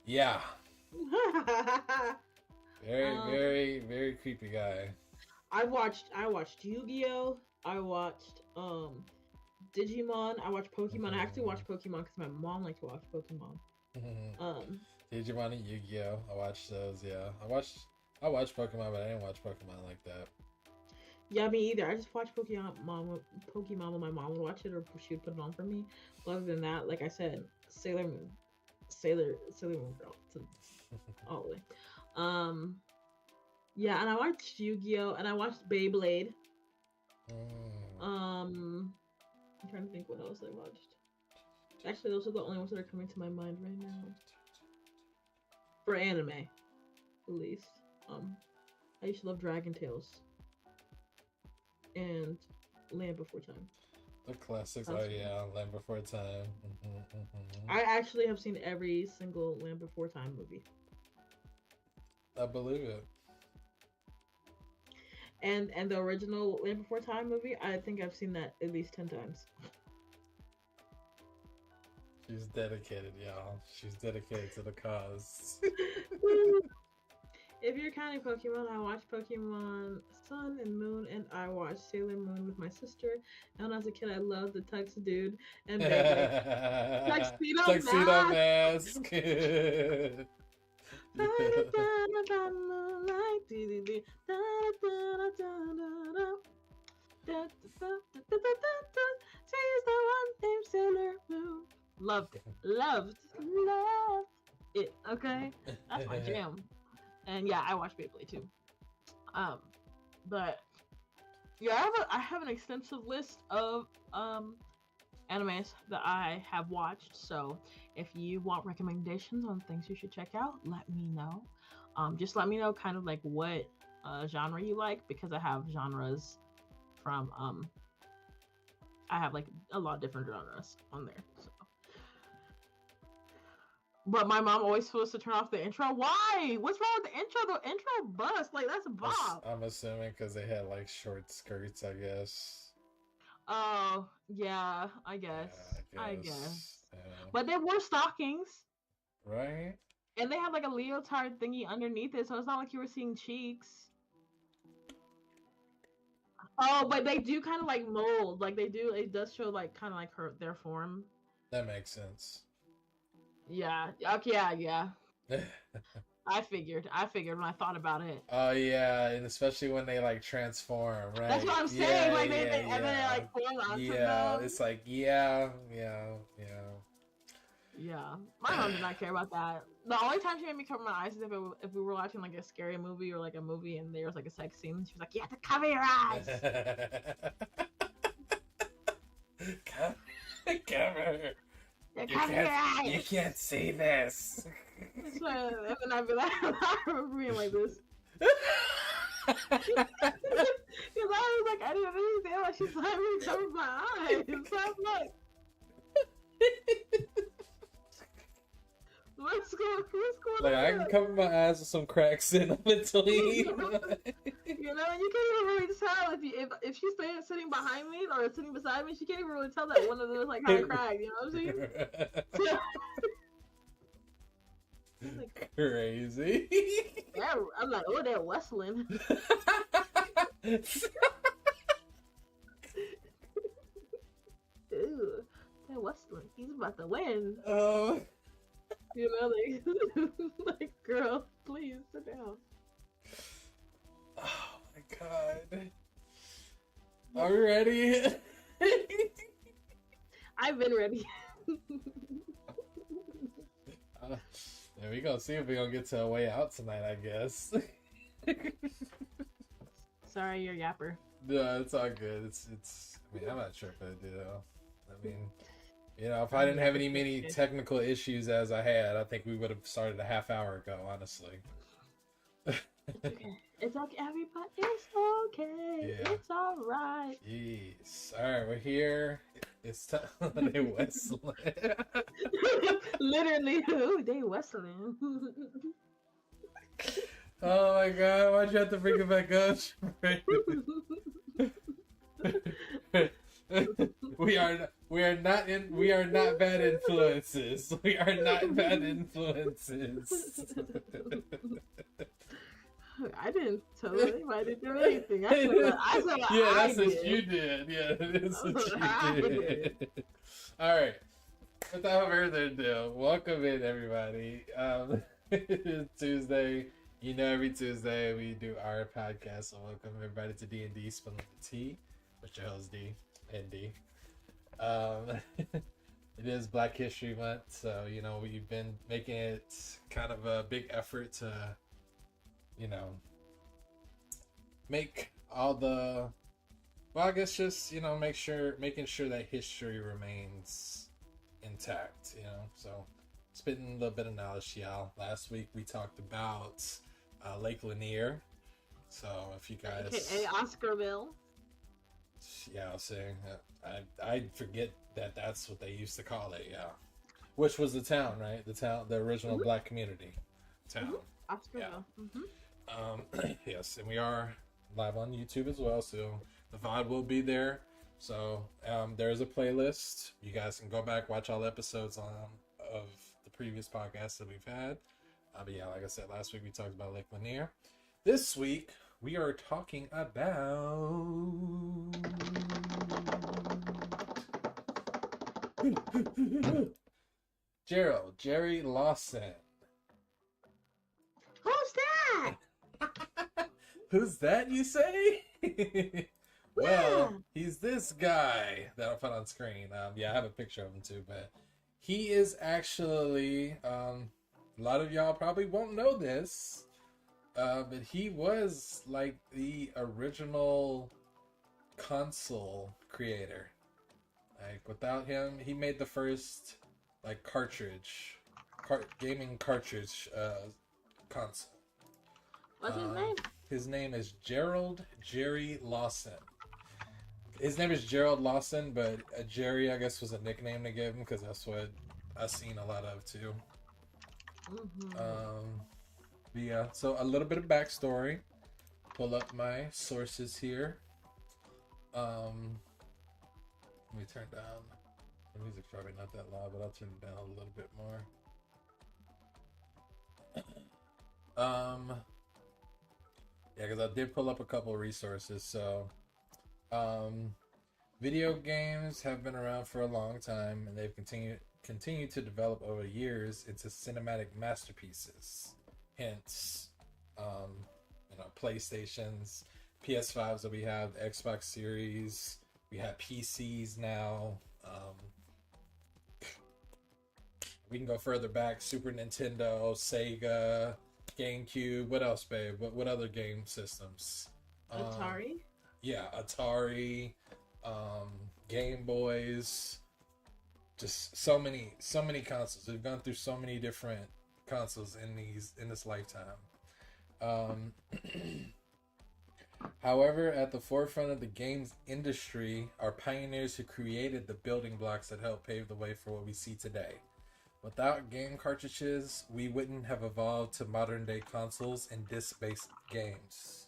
Yeah. Very, very creepy guy. I watched Yu-Gi-Oh. I watched Digimon. I watched Pokemon. I actually watched Pokemon because my mom liked to watch Pokemon. Digimon and Yu-Gi-Oh. I watched those. Yeah, I watched Pokemon, but I didn't watch Pokemon like that. Yeah, me either. I just watched Pokemon when my mom would watch it, or she would put it on for me. But other than that, like I said, Sailor Moon girl, all the way. Yeah, and I watched Yu-Gi-Oh, and I watched Beyblade. I'm trying to think what else I watched. Actually, those are the only ones that are coming to my mind right now. For anime, at least. I used to love Dragon Tales and Land Before Time. The classics. Oh yeah, Land Before Time. I actually have seen every single Land Before Time movie. I believe it. And the original Land Before Time movie, I think I've seen that at least 10 times. She's dedicated, y'all. She's dedicated to the cause. If you're counting Pokemon, I watched Pokemon Sun and Moon, and I watched Sailor Moon with my sister. And when I was a kid, I loved the Tux Dude and Tuxedo Mask. She's the one named Sailor Moon. Loved it. Okay, that's my jam. And yeah, I watched Beyblade too. But yeah, I have an extensive list of animes that I have watched. So if you want recommendations on things you should check out, let me know. Just let me know kind of like what genre you like, because I have genres from I have like a lot of different genres on there. So. But my mom always supposed to turn off the intro. Why? What's wrong with the intro? The intro bust. Like, that's a bop. I'm assuming because they had like short skirts, I guess. Oh, yeah, I guess. Yeah, I guess. Yeah. But they wore stockings. Right? And they had like a leotard thingy underneath it, so it's not like you were seeing cheeks. Oh, but they do kind of like mold. Like, they do, it does show like kind of like their form. That makes sense. Yeah. Okay. Yeah. I figured when I thought about it. Oh yeah, and especially when they like transform, right? That's what I'm saying. Like and then they like form onto them. It's like yeah. Yeah, my mom did not care about that. The only time she made me cover my eyes is if we were watching like a scary movie or like a movie and there was like a sex scene. She was like, "You have to cover your eyes." Cover. Yeah, cover your eyes. You can't see this. So, and then I'd be like, I remember being like this. Because I was like, I didn't understand why she's letting me cover my eyes. So I'm like, what's going like, on? I can cover my eyes with some cracks in between. You know, and you can't even really tell if she's sitting behind me or sitting beside me, she can't even really tell that one of them is like kind of cracked. You know what I'm saying? Like, crazy. Yeah, I'm like, oh, they're whistling. Ew, they're whistling. He's about to win. Oh. You know, like, girl, please sit down. Oh my god. Are we ready? I've been ready. There we go. See if we're gonna get to a way out tonight, I guess. Sorry, you're yapper. No, it's all good. It's. I mean, I'm not sure if I do. I mean, you know, if I didn't have many technical issues as I had, I think we would have started a half hour ago. Honestly. It's okay. It's okay, everybody. It's okay. Yeah. It's all right. Yes. All right, we're here. It's time. They whistling. Literally, they whistling. Oh my god! Why'd you have to bring it back up? We are not bad influences. We are not bad influences. I didn't tell anybody to do anything. I said what yeah, that's I what did. you did. Yeah, that's what you did. All right. Without further ado, welcome in everybody. It's Tuesday. You know, every Tuesday we do our podcast. So welcome everybody to D&D Spilling the Tea, with your host D and D. It is Black History Month, so you know we've been making it kind of a big effort to, you know, make all the, well, I guess just, you know, making sure that history remains intact, you know. So spitting a little bit of knowledge to y'all. Last week we talked about Lake Lanier. So if you guys, AKA Oscarville. Yeah, I was saying I forget that that's what they used to call it. Yeah, which was the town, right? The original Black community town. Oscarville. Yeah. Yes, and we are live on YouTube as well, so the VOD will be there. So there is a playlist. You guys can go back, watch all the episodes of the previous podcasts that we've had. But yeah, like I said, last week we talked about Lake Lanier. This week we are talking about Gerald, Jerry Lawson. Who's that? Who's that, you say? Well, he's this guy that I'll put on screen. Yeah, I have a picture of him too, but he is actually, a lot of y'all probably won't know this, but he was like the original console creator. Like without him, he made the first like gaming cartridge console. What's his name? His name is Gerald Jerry Lawson. His name is Gerald Lawson, but Jerry, I guess, was a nickname to give him because that's what I've seen a lot of too. Yeah, so a little bit of backstory. Pull up my sources here. Let me turn down. The music's probably not that loud, but I'll turn it down a little bit more. Yeah, because I did pull up a couple of resources. So, video games have been around for a long time, and they've continued to develop over years into cinematic masterpieces. Hence, you know, PlayStations, PS5s that we have, the Xbox Series, we have PCs now. We can go further back. Super Nintendo, Sega, GameCube. What else, babe? What other game systems? Atari. Yeah, Atari, Game Boys. Just so many consoles. We've gone through so many different consoles in this lifetime. However, at the forefront of the games industry are pioneers who created the building blocks that helped pave the way for what we see today. Without game cartridges, we wouldn't have evolved to modern day consoles and disc-based games.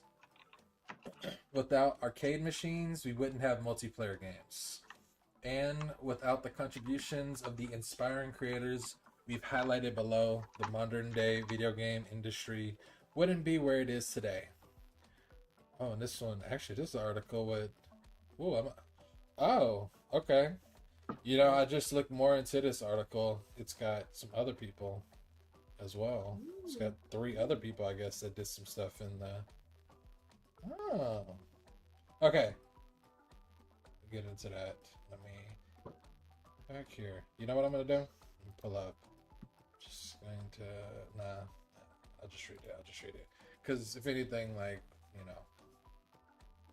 Without arcade machines, we wouldn't have multiplayer games. And without the contributions of the inspiring creators we've highlighted below, the modern day video game industry wouldn't be where it is today. Oh, and this one, actually, this article with... Oh, okay. You know, I just looked more into this article. It's got some other people as well. It's got 3 other people, I guess, that did some stuff in the... Oh. Okay. We'll get into that. Let me... Back here. You know what I'm going to do? Pull up. Just going to... Nah. I'll just read it. Because if anything, like, you know...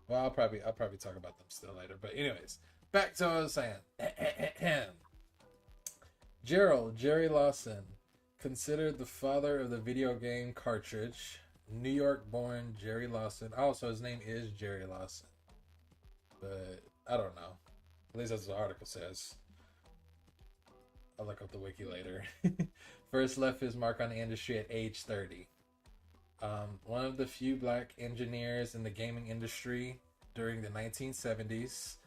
Well, I'll probably talk about them still later. But anyways, back to what I was saying. Gerald, Jerry Lawson, considered the father of the video game cartridge. New York-born Jerry Lawson. Also, his name is Jerry Lawson. But I don't know. At least that's what the article says. I'll look up the wiki later. First left his mark on the industry at age 30. One of the few black engineers in the gaming industry during the 1970s,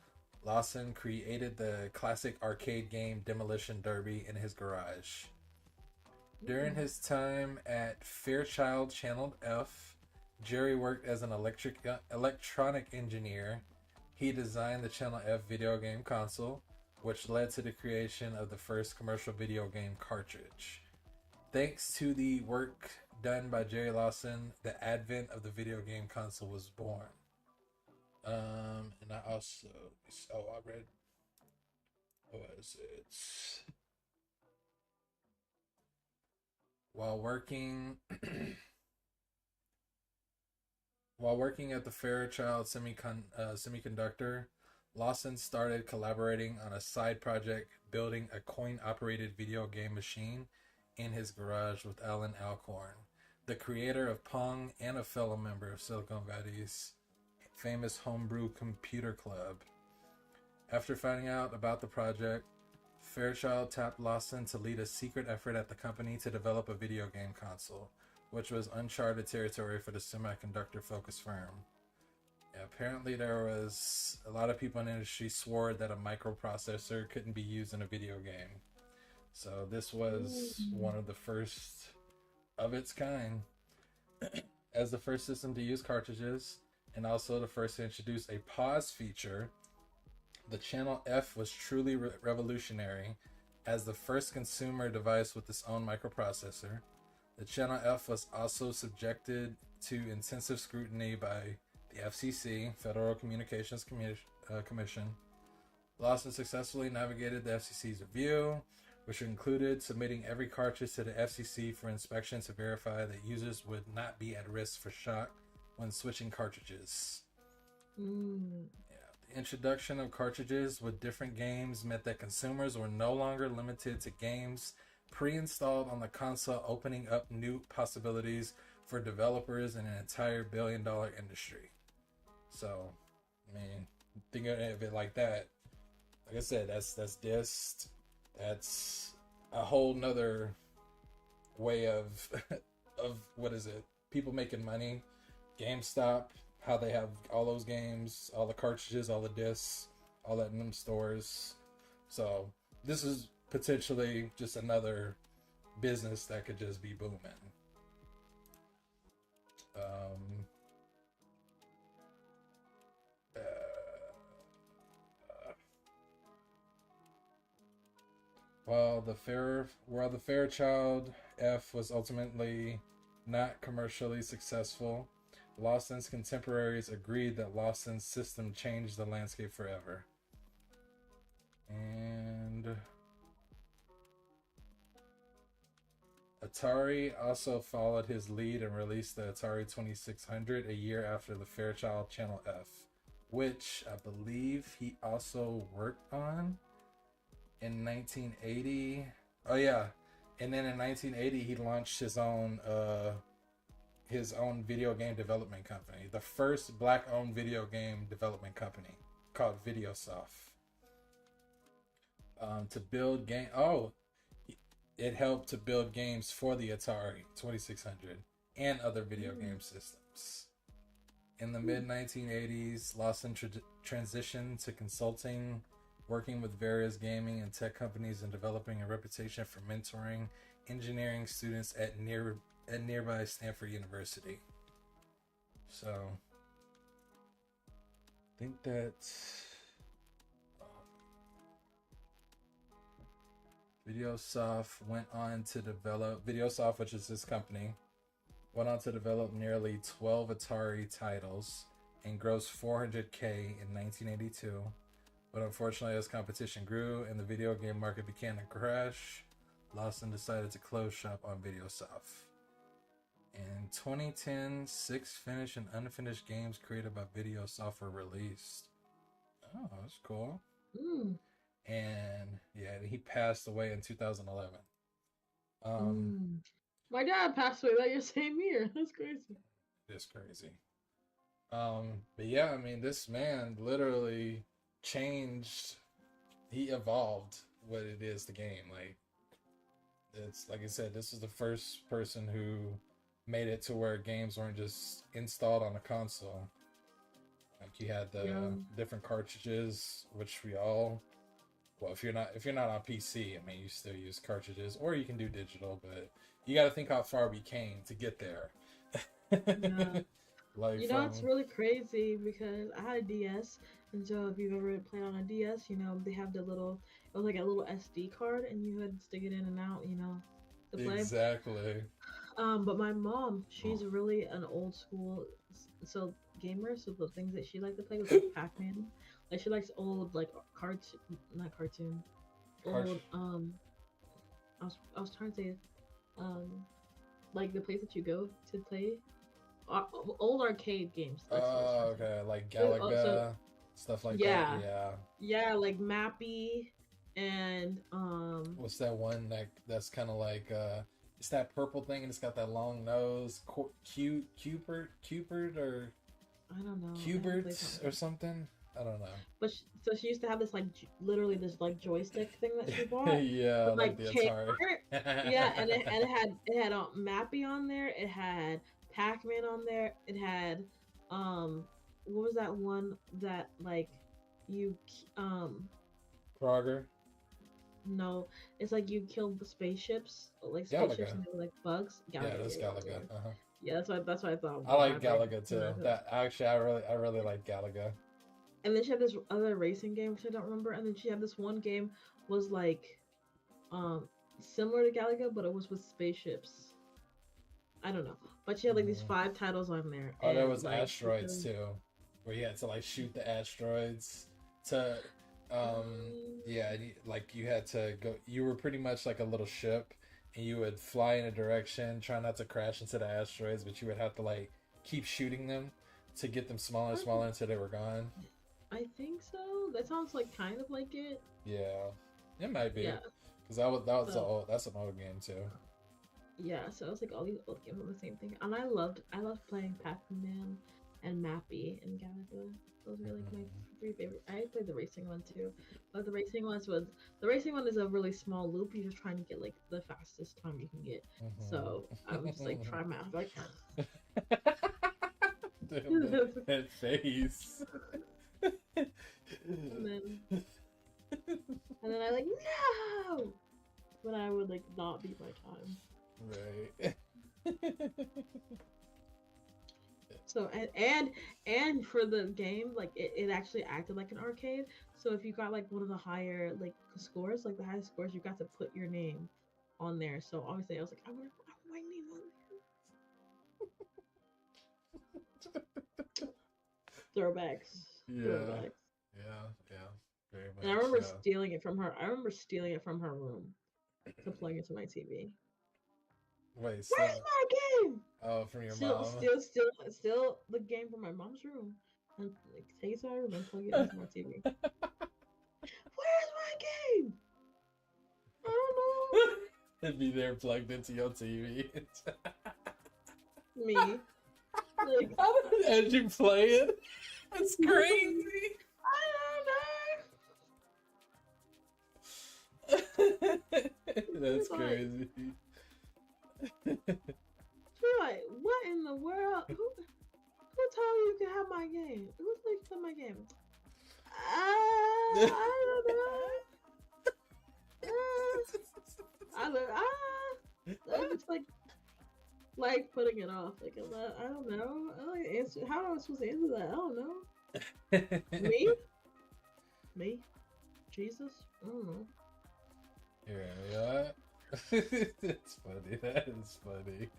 Lawson created the classic arcade game Demolition Derby in his garage. During his time at Fairchild Channel F, Jerry worked as an electronic engineer. He designed the Channel F video game console, which led to the creation of the first commercial video game cartridge. Thanks to the work done by Jerry Lawson, the advent of the video game console was born. And I also... Oh, I read... What is it? While working at the Fairchild Semiconductor, Lawson started collaborating on a side project building a coin-operated video game machine in his garage with Alan Alcorn, the creator of Pong and a fellow member of Silicon Valley's famous homebrew computer club. After finding out about the project, Fairchild tapped Lawson to lead a secret effort at the company to develop a video game console, which was uncharted territory for the semiconductor-focused firm. Yeah, apparently there was a lot of people in the industry swore that a microprocessor couldn't be used in a video game. So this was one of the first of its kind. As the first system to use cartridges, and also the first to introduce a pause feature, the Channel F was truly revolutionary. As the first consumer device with its own microprocessor, the Channel F was also subjected to intensive scrutiny by the FCC, Federal Communications Commission. Lawson successfully navigated the FCC's review, which included submitting every cartridge to the FCC for inspection to verify that users would not be at risk for shock when switching cartridges. The introduction of cartridges with different games meant that consumers were no longer limited to games pre-installed on the console, opening up new possibilities for developers in an entire billion-dollar industry. So, I mean, think of it like that. Like I said, that's disc. That's a whole nother way of what is it? People making money. GameStop, how they have all those games, all the cartridges, all the discs, all that in them stores. So this is potentially just another business that could just be booming. While the Fairchild F was ultimately not commercially successful, Lawson's contemporaries agreed that Lawson's system changed the landscape forever. And Atari also followed his lead and released the Atari 2600 a year after the Fairchild Channel F, which I believe he also worked on in 1980. Oh yeah, and then in 1980 he launched his own video game development company, the first black-owned video game development company called VideoSoft. To build game. Oh, it helped to build games for the Atari 2600 and other video game systems. In the mid 1980s, Lawson transitioned to consulting, working with various gaming and tech companies and developing a reputation for mentoring engineering students at nearby Stanford University. So, I think that VideoSoft went on to develop VideoSoft, which is this company, went on to develop nearly 12 Atari titles and grossed $400K in 1982. But unfortunately, as competition grew and the video game market began to crash, Lawson decided to close shop on VideoSoft. In 2010, 6 finished and unfinished games created by VideoSoft were released. Oh, that's cool. And yeah, he passed away in 2011. My dad passed away that same year. That's crazy. It's crazy. But yeah, I mean, this man literally changed. He evolved what it is, the game. Like, it's like I said, this is the first person who made it to where games weren't just installed on a console. Like, you had the different cartridges, which we all. Well, if you're not on PC, I mean, you still use cartridges, or you can do digital. But you got to think how far we came to get there. Yeah. Like, it's really crazy because I had a DS, and so if you've ever played on a DS, they have it was like a little SD card, and you had to stick it in and out, to play. Exactly. But my mom, she's really an old school gamer, so the things that she liked to play was like Pac-Man. Like, she likes old, like, not cartoon. Old, I was trying to say, like, the place that you go to play, old arcade games. Oh, okay, like Galaga, stuff like that. Yeah, like Mappy, and what's that one that's kind of like it's that purple thing and it's got that long nose, Cupid or I don't know, Cubert or something. I don't know. But so she used to have this literally this joystick thing that she bought. Yeah, with, like the Atari. Yeah, and it had Mappy on there. It had Pac-Man on there. It had what was that one that you Frogger? No, it's like you kill spaceships, like spaceships, and they were like bugs. Galaga, yeah, that's Galaga. Yeah, that's what I thought. I like Galaga too. That actually, I really like Galaga. And then she had this other racing game, which I don't remember. And then she had this one game was similar to Galaga, but it was with spaceships. I don't know, but she had these 5 titles on there. Oh, there was asteroids too, where you had to shoot the asteroids to, yeah, you had to go. You were pretty much like a little ship, and you would fly in a direction, try not to crash into the asteroids, but you would have to keep shooting them to get them smaller and smaller until they were gone. I think so. That sounds kind of like it. Yeah, it might be. Yeah, because that's an old game too. Yeah, so it's all these old games are the same thing, and I loved playing Pac-Man and Mappy and Galaga. Those were my 3 favorite. I played the racing one too, but the racing one is a really small loop. You're just trying to get the fastest time you can get. So I was just try math that face. and then I no, but I would not beat my time. Right. So and for the game, it actually acted like an arcade. So if you got one of the higher scores, the highest scores, you got to put your name on there. So obviously I was I want my name on there. Throwbacks. Yeah. Throwbacks. Yeah. Very much. And I remember stealing it from her. I remember stealing it from her room to plug into my TV. Wait, Where's my game? oh, from your Still, mom. still, still, still the game from my mom's room. And like, take it to my room and plug it into my TV. Where's my game? I don't know. It'd be there plugged into your TV. Me. Like, as you play it. That's crazy. I don't know. That's crazy. She's like, what in the world? Who told you you can have my game? Who told you to have my game? I don't know. I'm just like putting it off. Like I don't know. I like answer. How am I supposed to answer that? I don't know. Me, Jesus. I don't know. Yeah. That's funny. That is funny.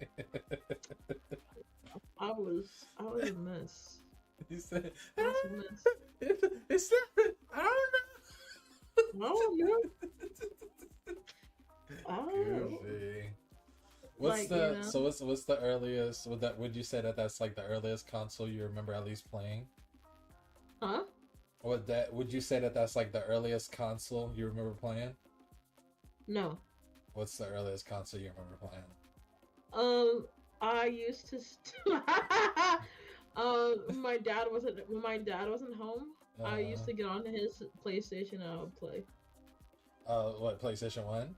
I was a mess. You said, I was a mess. it's I don't know. I don't know. I don't know. Goofy. What's Like, the you know? so what's the earliest would you say that's like the earliest console you remember at least playing? Huh? Would you say that's like the earliest console you remember playing? No. What's the earliest console you remember playing? I used to when my dad wasn't home, I used to get on his PlayStation and I would play. What, PlayStation 1?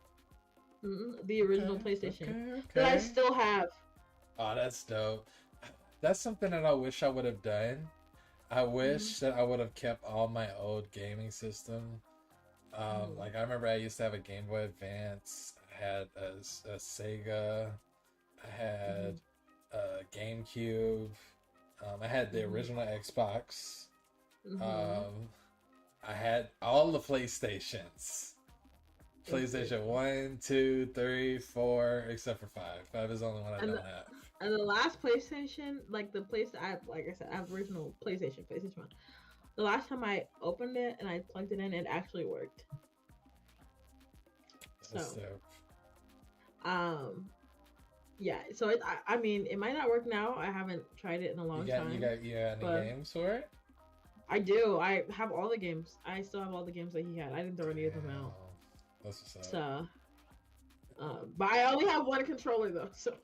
The original PlayStation Okay. that I still have. Oh, that's dope. That's something that I wish I would have done. I wish that I would have kept all my old gaming system. Like I remember I used to have a Game Boy Advance. I had a Sega. I had a GameCube. I had the original Xbox. I had all the PlayStations. PlayStation 1, 2, 3, 4, except for 5. 5 is the only one I don't have. And the last PlayStation, like the place I have original PlayStation 1. The last time I opened it and I plugged it in, it actually worked. That's So, dope. yeah. So I mean, it might not work now. I haven't tried it in a long time. You got any games for it? I do. I have all the games. I still have all the games that he had. I didn't throw any of them out. That's what's up. So, but I only have one controller though, so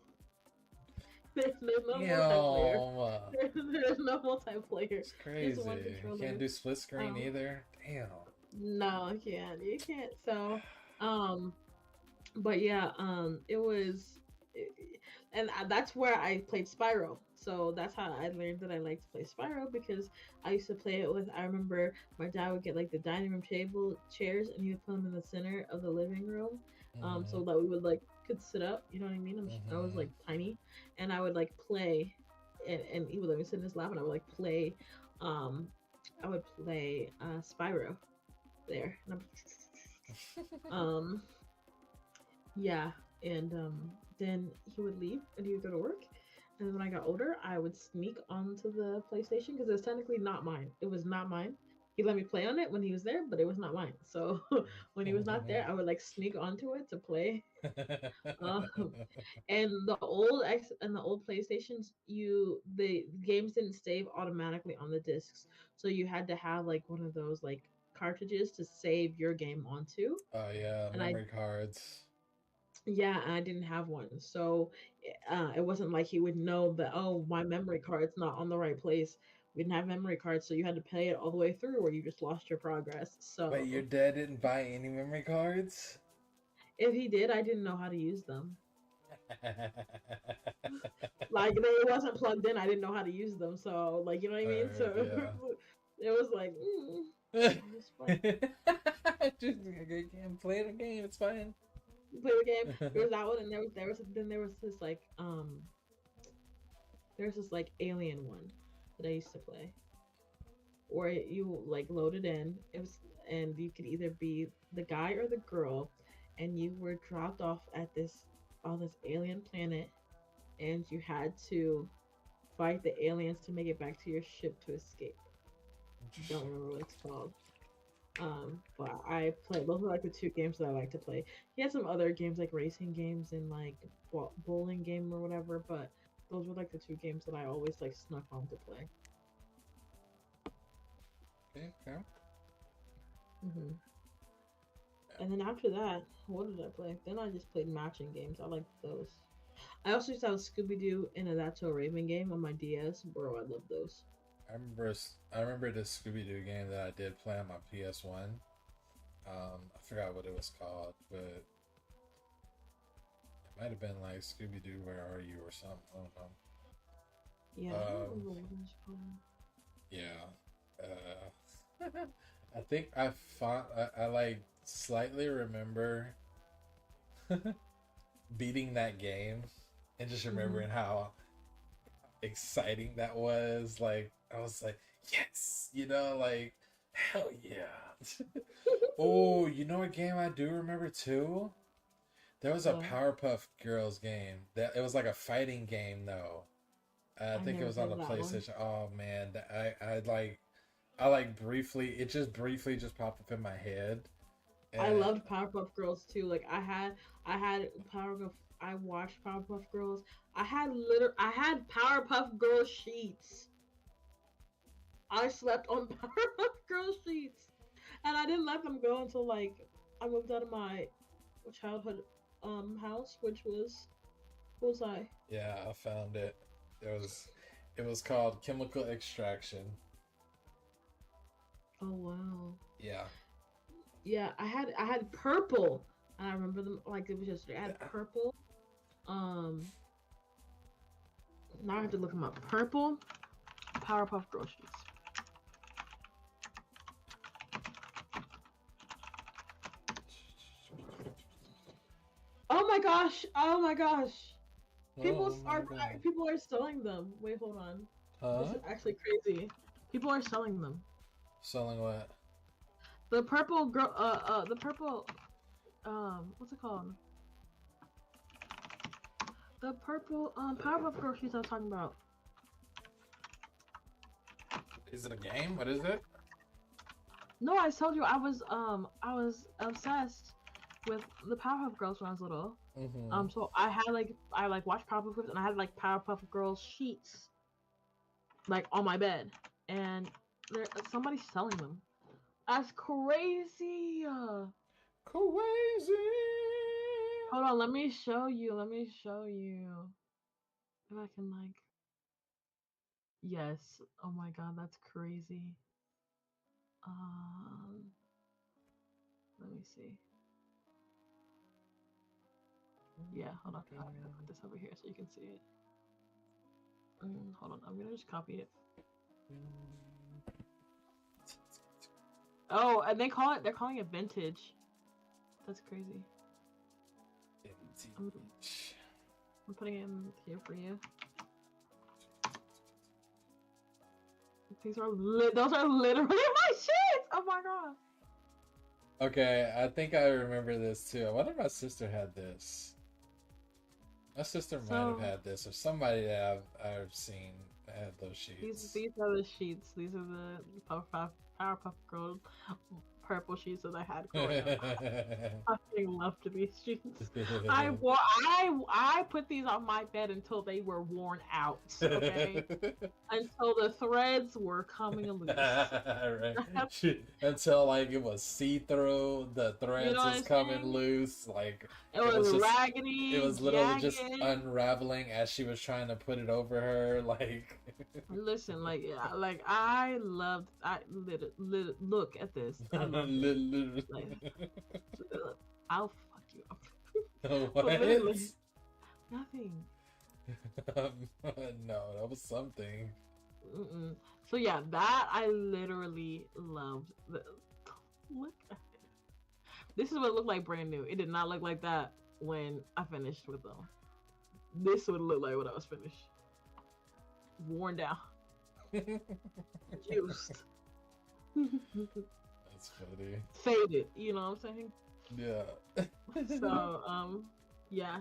there's no multiplayer. There's no multiplayer. It's crazy. You can't do split screen either. Damn. No, I can't. You can't. So, but yeah, it was, and that's where I played Spyro. So that's how I learned that I like to play Spyro, because I used to play it with, I remember my dad would get like the dining room table chairs and he would put them in the center of the living room, so that we would like could sit up, you know what I mean? I was like tiny, and I would like play, and he would let me sit in his lap and I would like play, Spyro there. And yeah, and then he would leave and he would go to work. And then when I got older, I would sneak onto the PlayStation because it was technically not mine. It was not mine. He let me play on it when he was there, but it was not mine. So when he was not there, I would like sneak onto it to play. And the old PlayStations, the games didn't save automatically on the discs, so you had to have like one of those like cartridges to save your game onto. Oh yeah, and memory cards. Yeah, I didn't have one, so it wasn't like he would know that, oh, my memory card's not on the right place. We didn't have memory cards, so you had to play it all the way through, or you just lost your progress. So, wait, your dad didn't buy any memory cards? If he did, I didn't know how to use them. Like, it wasn't plugged in. I didn't know how to use them. So, like, you know what I mean? So it was like, it's fine. Just play the game. It's fine. Play the game. There was that one, and there was this alien one that I used to play, where you like loaded in. And you could either be the guy or the girl, and you were dropped off at this alien planet, and you had to fight the aliens to make it back to your ship to escape. I don't remember what it's called. But I play those are like the two games that I like to play. He had some other games like racing games and like bowling game or whatever, but those were like the two games that I always like snuck on to play. Okay, okay. hmm And then after that, what did I play? Then I just played matching games. I like those. I also used to have Scooby Doo and a That's So Raven game on my DS. Bro, I love those. I remember this Scooby Doo game that I did play on my PS1. I forgot what it was called, but it might have been like Scooby Doo, Where Are You or something. I don't know. Yeah, I don't Um, remember what it was called. yeah. I think I like slightly remember beating that game and just remembering how exciting that was. Like I was like, yes, like hell yeah. Oh, you know what game I do remember too? There was a What? Powerpuff Girls game. That it was like a fighting game though. I I think it never was on played the that one. PlayStation. Oh man, I like briefly. It just briefly just popped up in my head, I and loved Powerpuff Girls too. Like I had Powerpuff. I watched Powerpuff Girls. I had Powerpuff Girls sheets. I slept on Powerpuff Girls sheets, and I didn't let them go until like I moved out of my childhood house, which was what was I? yeah, I found it. It was called Chemical Extraction. Oh wow. Yeah, Yeah, I had purple. And I remember them like it was yesterday. I had purple. Um, now I have to look them up. Purple Powerpuff Girl sheets. Oh my gosh! Oh my gosh! oh my god. People are selling them. Wait, hold on. This Huh? is actually crazy. People are selling them. Selling what? The purple girl. The purple. What's it called? The purple Powerpuff Girl sheets I was talking about. Is it a game? What is it? No, I told you I was obsessed with the Powerpuff Girls when I was little. Mm-hmm. So I like watched Powerpuff Girls and I had like Powerpuff Girls sheets like on my bed, and there somebody's selling them. That's crazy. Crazy. Hold on, let me show you. Let me show you if I can like. Yes. Oh my god, that's crazy. Um, let me see. Yeah, hold on. I'm gonna put this over here so you can see it. Hold on, I'm gonna just copy it. Oh, and they're calling it vintage. That's crazy. I'm putting it in here for you. Those are literally my shit. Oh my god. Okay, I think I remember this too. I wonder if my sister had this. My sister might have had this, or somebody that I've seen had those sheets. These are the sheets. These are the Powerpuff Girls purple sheets that I had growing up. I fucking love to be sheets. I put these on my bed until they were worn out. Okay, until the threads were coming loose. Right. Until like it was see through, the threads was coming loose. Like it was just raggedy. It was literally jagged. just unraveling as she was trying to put it over her. Like listen, like I loved. Look at this. I love it. Like, I'll fuck you up. What? Nothing. No, that was something. So yeah, that I literally loved. Look at it. This is what it looked like brand new. It did not look like that when I finished with them. This would look like when I was finished. Worn down. Juiced. That's funny. Faded, you know what I'm saying? Yeah. So, yeah.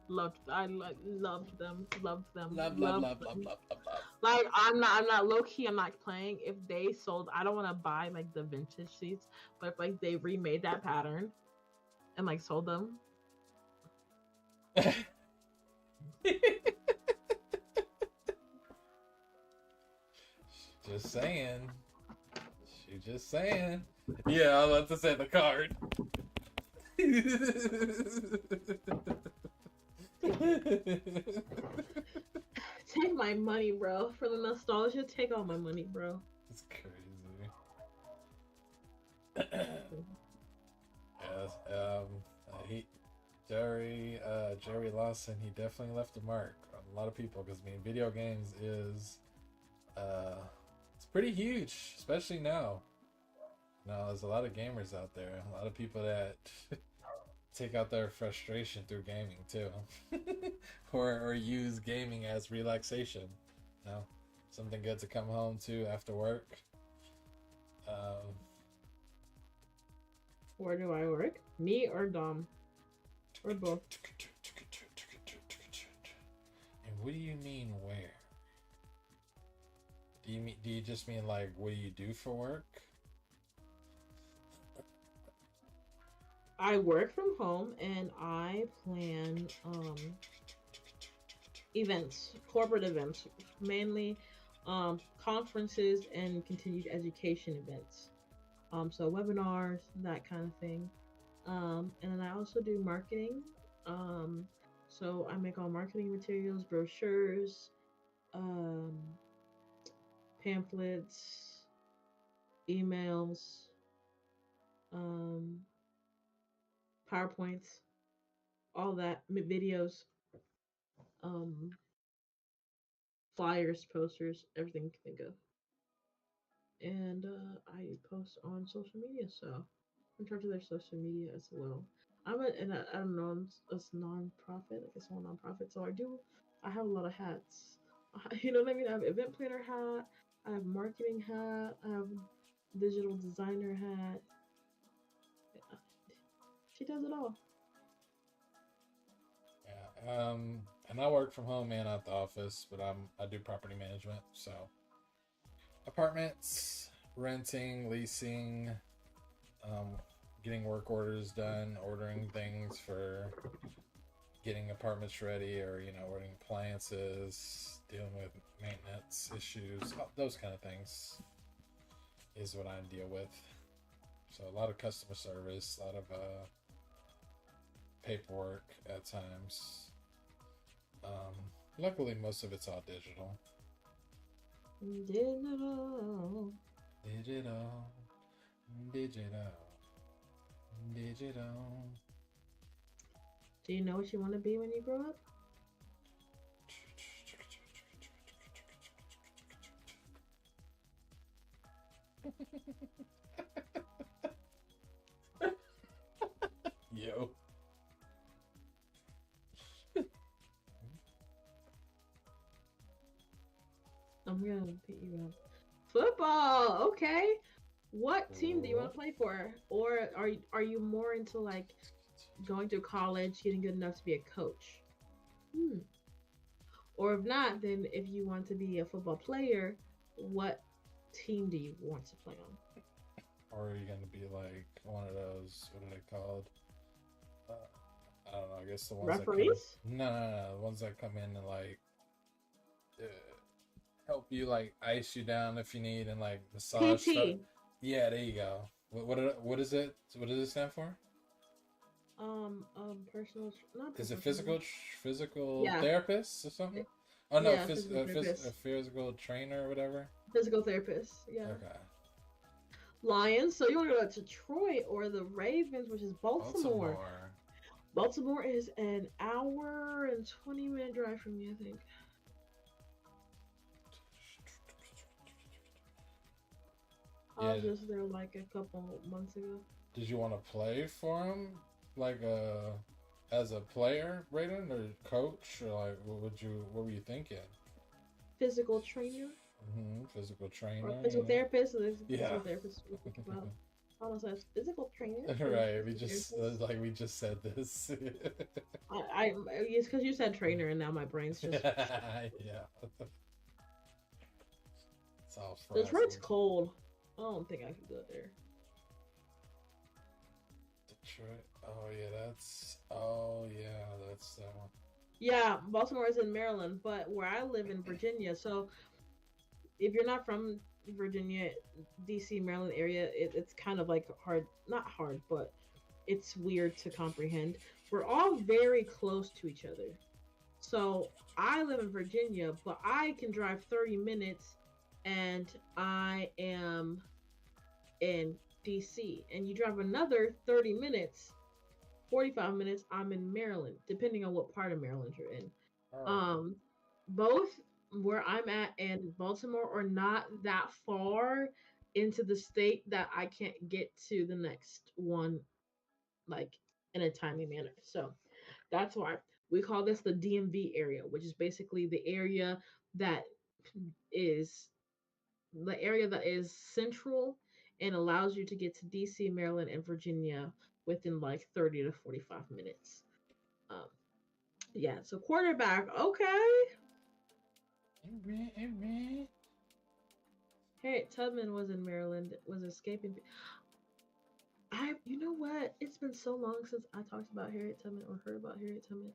loved them, loved them, Love, love, loved love, love, them. love, love, love. Like I'm not low key. I'm not playing. If they sold, I don't want to buy like the vintage seats, but if like they remade that pattern and like sold them, Just saying. She just saying. Yeah, I was about to say the card. take my money, bro. For the nostalgia, take all my money, bro. It's crazy. Yes, Jerry Lawson, he definitely left a mark on a lot of people because I mean, video games is, it's pretty huge, especially now. Now, there's a lot of gamers out there, a lot of people that take out their frustration through gaming too, or use gaming as relaxation. You know, something good to come home to after work. Where do I work? Me or Dom? Or both? And what do you mean where? Do you just mean like what do you do for work? I work from home and I plan events, corporate events, mainly conferences and continued education events. So webinars, that kind of thing. And then I also do marketing. So I make all marketing materials, brochures, um, pamphlets, emails, um, PowerPoints, all that, videos, um, flyers, posters, everything you can think of. And I post on social media, so I'm in charge of their social media as well. I don't know, I'm a non-profit, like a small non-profit, so I have a lot of hats. You know what I mean? I have event planner hat, I have marketing hat, I have digital designer hat. Yeah, she does it all. Yeah. And I work from home and at the office, but I do property management, so apartments, renting, leasing, um, getting work orders done, ordering things for getting apartments ready, or ordering appliances, dealing with maintenance issues, those kind of things is what I deal with. So a lot of customer service, a lot of paperwork at times. Luckily, most of it's all digital. Digital. Digital. Digital. Digital. Do you know what you want to be when you grow up? Yo. I'm gonna beat you up. Football, okay. What team do you want to play for? Or are you more into like going to college, getting good enough to be a coach? Or if not, then if you want to be a football player, what team do you want to play on? Or are you gonna be like one of those? What are they called? I don't know. I guess the ones referees. No. The ones that come in and like help you, like ice you down if you need, and like massage PT. stuff. Yeah, there you go. What is it? What does it stand for? Personal. Not Is it personal. physical Yeah. therapist or something? Oh no, Yeah, physical therapist. physical trainer or whatever. Physical therapist. Yeah. Okay. Lions. So you want to go to Detroit or the Ravens, which is Baltimore. Baltimore is an hour and 20-minute drive from me, I think. I was just there like a couple months ago. Did you want to play for him, like as a player, Brayden, or coach, or like what were you thinking? Physical trainer. Physical trainer. Or physical therapist. So there's yeah. physical therapist. almost a physical trainer. Right, we just like we just said this. It's because you said trainer, and now my brain's just. Yeah, it's all Detroit's frazzled. cold. I don't think I could go there. Detroit. Oh yeah, that's. Oh yeah, that's that one. Yeah, Baltimore is in Maryland, but where I live in Virginia. So if you're not from Virginia, DC, Maryland area, it's kind of like hard, not hard, but it's weird to comprehend. We're all very close to each other. So I live in Virginia, but I can drive 30 minutes and I am in DC. And you drive another 30 minutes, 45 minutes, I'm in Maryland, depending on what part of Maryland you're in. Oh, Um, Both where I'm at and Baltimore are not that far into the state that I can't get to the next one like in a timely manner. So that's why we call this the DMV area, which is basically that is the area that is central and allows you to get to DC, Maryland, and Virginia within like 30 to 45 minutes. Um, yeah, so quarterback, okay. Harriet Tubman was in Maryland, was escaping. You know what? It's been so long since I talked about Harriet Tubman or heard about Harriet Tubman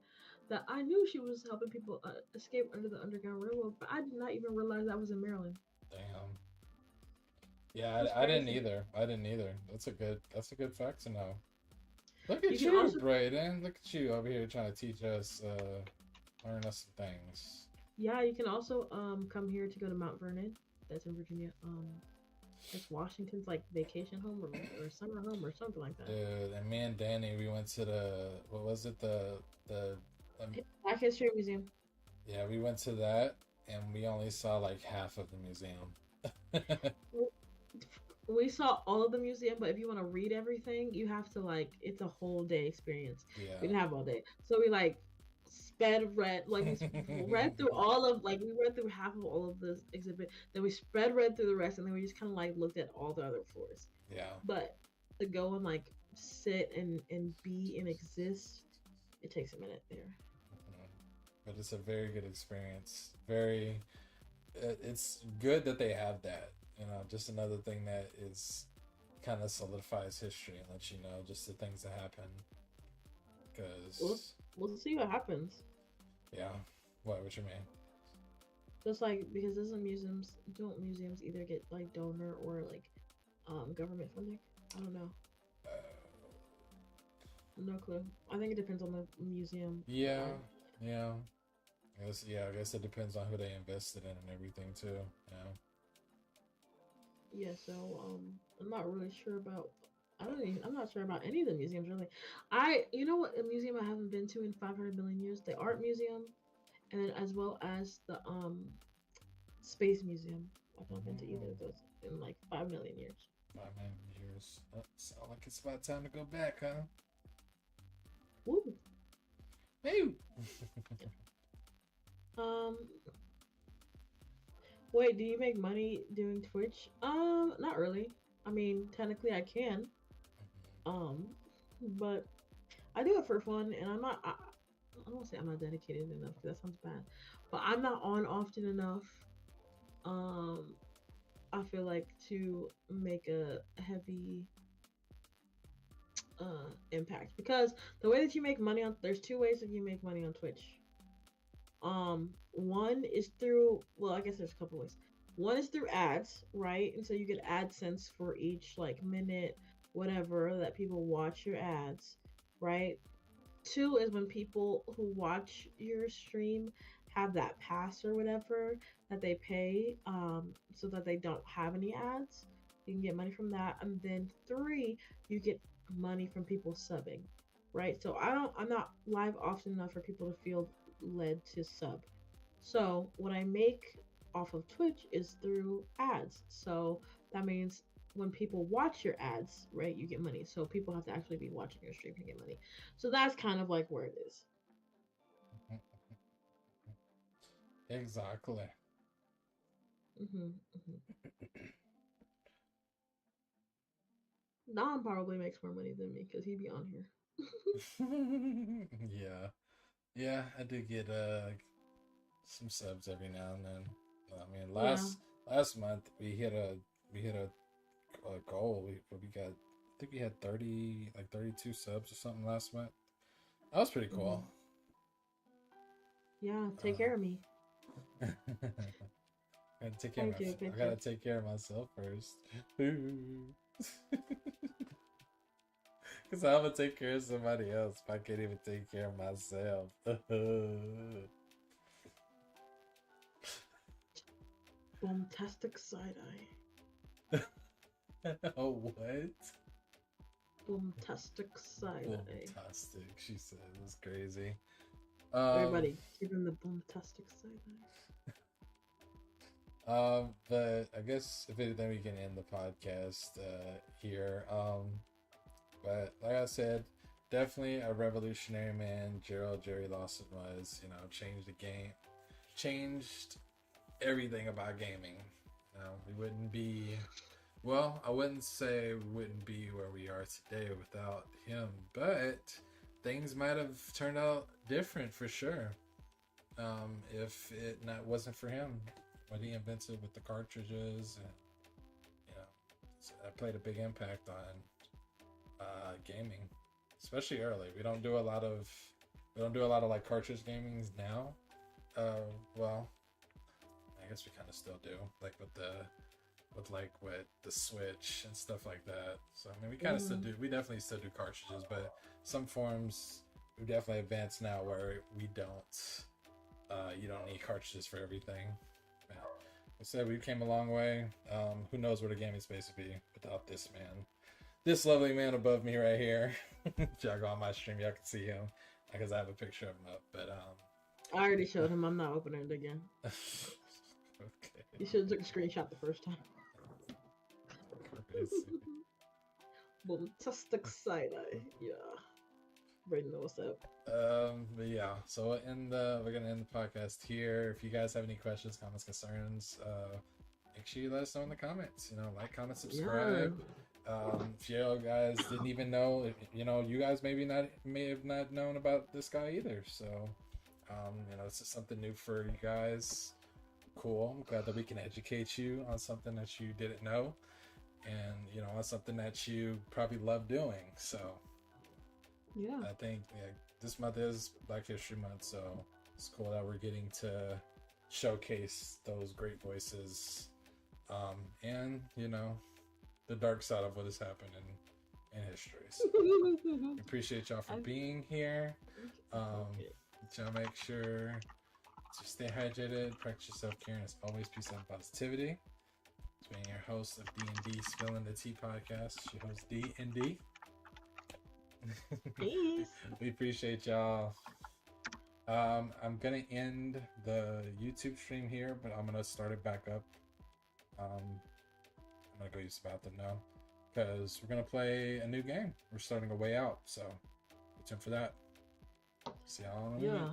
that I knew she was helping people escape under the Underground Railroad, but I did not even realize that was in Maryland. damn. Yeah, That's I didn't crazy. either. I didn't either. That's a good fact to know. Look You at can you, also, Brayden. Look at you over here trying to teach us, learn us some things. yeah, you can also come here to go to Mount Vernon. That's in Virginia. It's Washington's like vacation home or summer home or something like that. Dude, and me and Danny, we went to what was it? The um, Black History Museum. yeah, we went to that, and we only saw like half of the museum. We saw all of the museum, but if you want to read everything, you have to like it's a whole day experience. We Yeah. didn't have all day, so we like read like read through all of like we read through half of all of this exhibit, then we read through the rest, and then we just kind of like looked at all the other floors. Yeah. But to go and like sit and be and exist, it takes a minute there. Mhm. But it's a very good experience. It's good that they have that. Just another thing that is kind of solidifies history and lets you know just the things that happen. We'll Because, we'll see what happens. yeah, what you mean? Just like because doesn't museums don't museums either get like donor or like government funding? I don't know. No clue. I think it depends on the museum. Yeah, yeah. I guess it depends on who they invested in and everything too. Yeah. Yeah, so I'm not really sure about I'm not sure about any of the museums really. You know what a museum I haven't been to in 500 million years? The art museum and then as well as the space museum. I've not been to either Mm, of those in like 5 million years. 5 years. Sound like it's about time to go back, huh? Woo. Hey. Um Wait, do you make money doing Twitch? Not really. I mean, technically I can. Um, but I do it for fun, and I don't say I'm not dedicated enough because that sounds bad, but I'm not on often enough. Um, I feel like to make a heavy impact because the way that you make money on there's two ways that you make money on Twitch. One is through well, I guess there's a couple ways. One is through ads, right? And so you get AdSense for each like minute, whatever that people watch your ads, right? Two is when people who watch your stream have that pass or whatever that they pay, so that they don't have any ads. You can get money from that, and then three, you get money from people subbing, right? So I'm not live often enough for people to feel led to sub. So what I make off of Twitch is through ads. So that means when people watch your ads, right, you get money. So people have to actually be watching your stream to get money. So that's kind of like where it is. Exactly. Mm-hmm, mm-hmm. Dom probably makes more money than me because he be on here. Yeah. Yeah, I do get some subs every now and then. I mean, Yeah. last month we hit a goal. We got, I think we had 32 subs or something last month. That was pretty cool. Yeah, take care of me. I gotta take care Thank you. I gotta take care of myself first. Because I'm gonna take care of somebody else if I can't even take care of myself. Boomtastic side eye. Oh, what? Boomtastic side eye. Boomtastic, she said. It was crazy. Everybody, give him the boomtastic side eye. But I guess if anything, we can end the podcast here. But like I said, definitely a revolutionary man. Jerry Lawson was, changed the game, changed everything about gaming. We wouldn't be, well, I wouldn't say we wouldn't be where we are today without him, but things might have turned out different for sure. If it wasn't for him, what he invented with the cartridges, and that played a big impact on gaming, especially early. We don't do a lot of like cartridge gamings now. Well, I guess we kind of still do, like with the Switch and stuff like that. So I mean, we kind of still do. We definitely still do cartridges, but some forms we definitely advanced now where we don't. You don't need cartridges for everything. Like I said, we came a long way. Who knows where the gaming space would be without this man. This lovely man above me right here. If y'all go on my stream, y'all can see him because I have a picture of him up. But I already showed him. I'm not opening it again. Okay. You should have took a screenshot the first time. Boomtastic side eye. Yeah. Right know what's up. But yeah, so we're gonna end the podcast here. If you guys have any questions, comments, concerns, make sure you let us know in the comments. Like, comment, subscribe. Yeah. If you guys didn't even know, you guys may have not known about this guy either. So, this is something new for you guys. Cool. I'm glad that we can educate you on something that you didn't know, and on something that you probably love doing. So, yeah, I think this month is Black History Month, so it's cool that we're getting to showcase those great voices, and the dark side of what has happened in history. So we appreciate y'all for being here. Y'all make sure to stay hydrated, practice your self-care, and as always, peace and positivity. It's being your host of D&D Spilling the Tea podcast. She hosts D&D. Peace. We appreciate y'all. I'm gonna end the YouTube stream here, but I'm gonna start it back up. I'm gonna go use the bathroom now because we're gonna play a new game. We're starting A Way Out, so stay tuned for that. See y'all in a minute.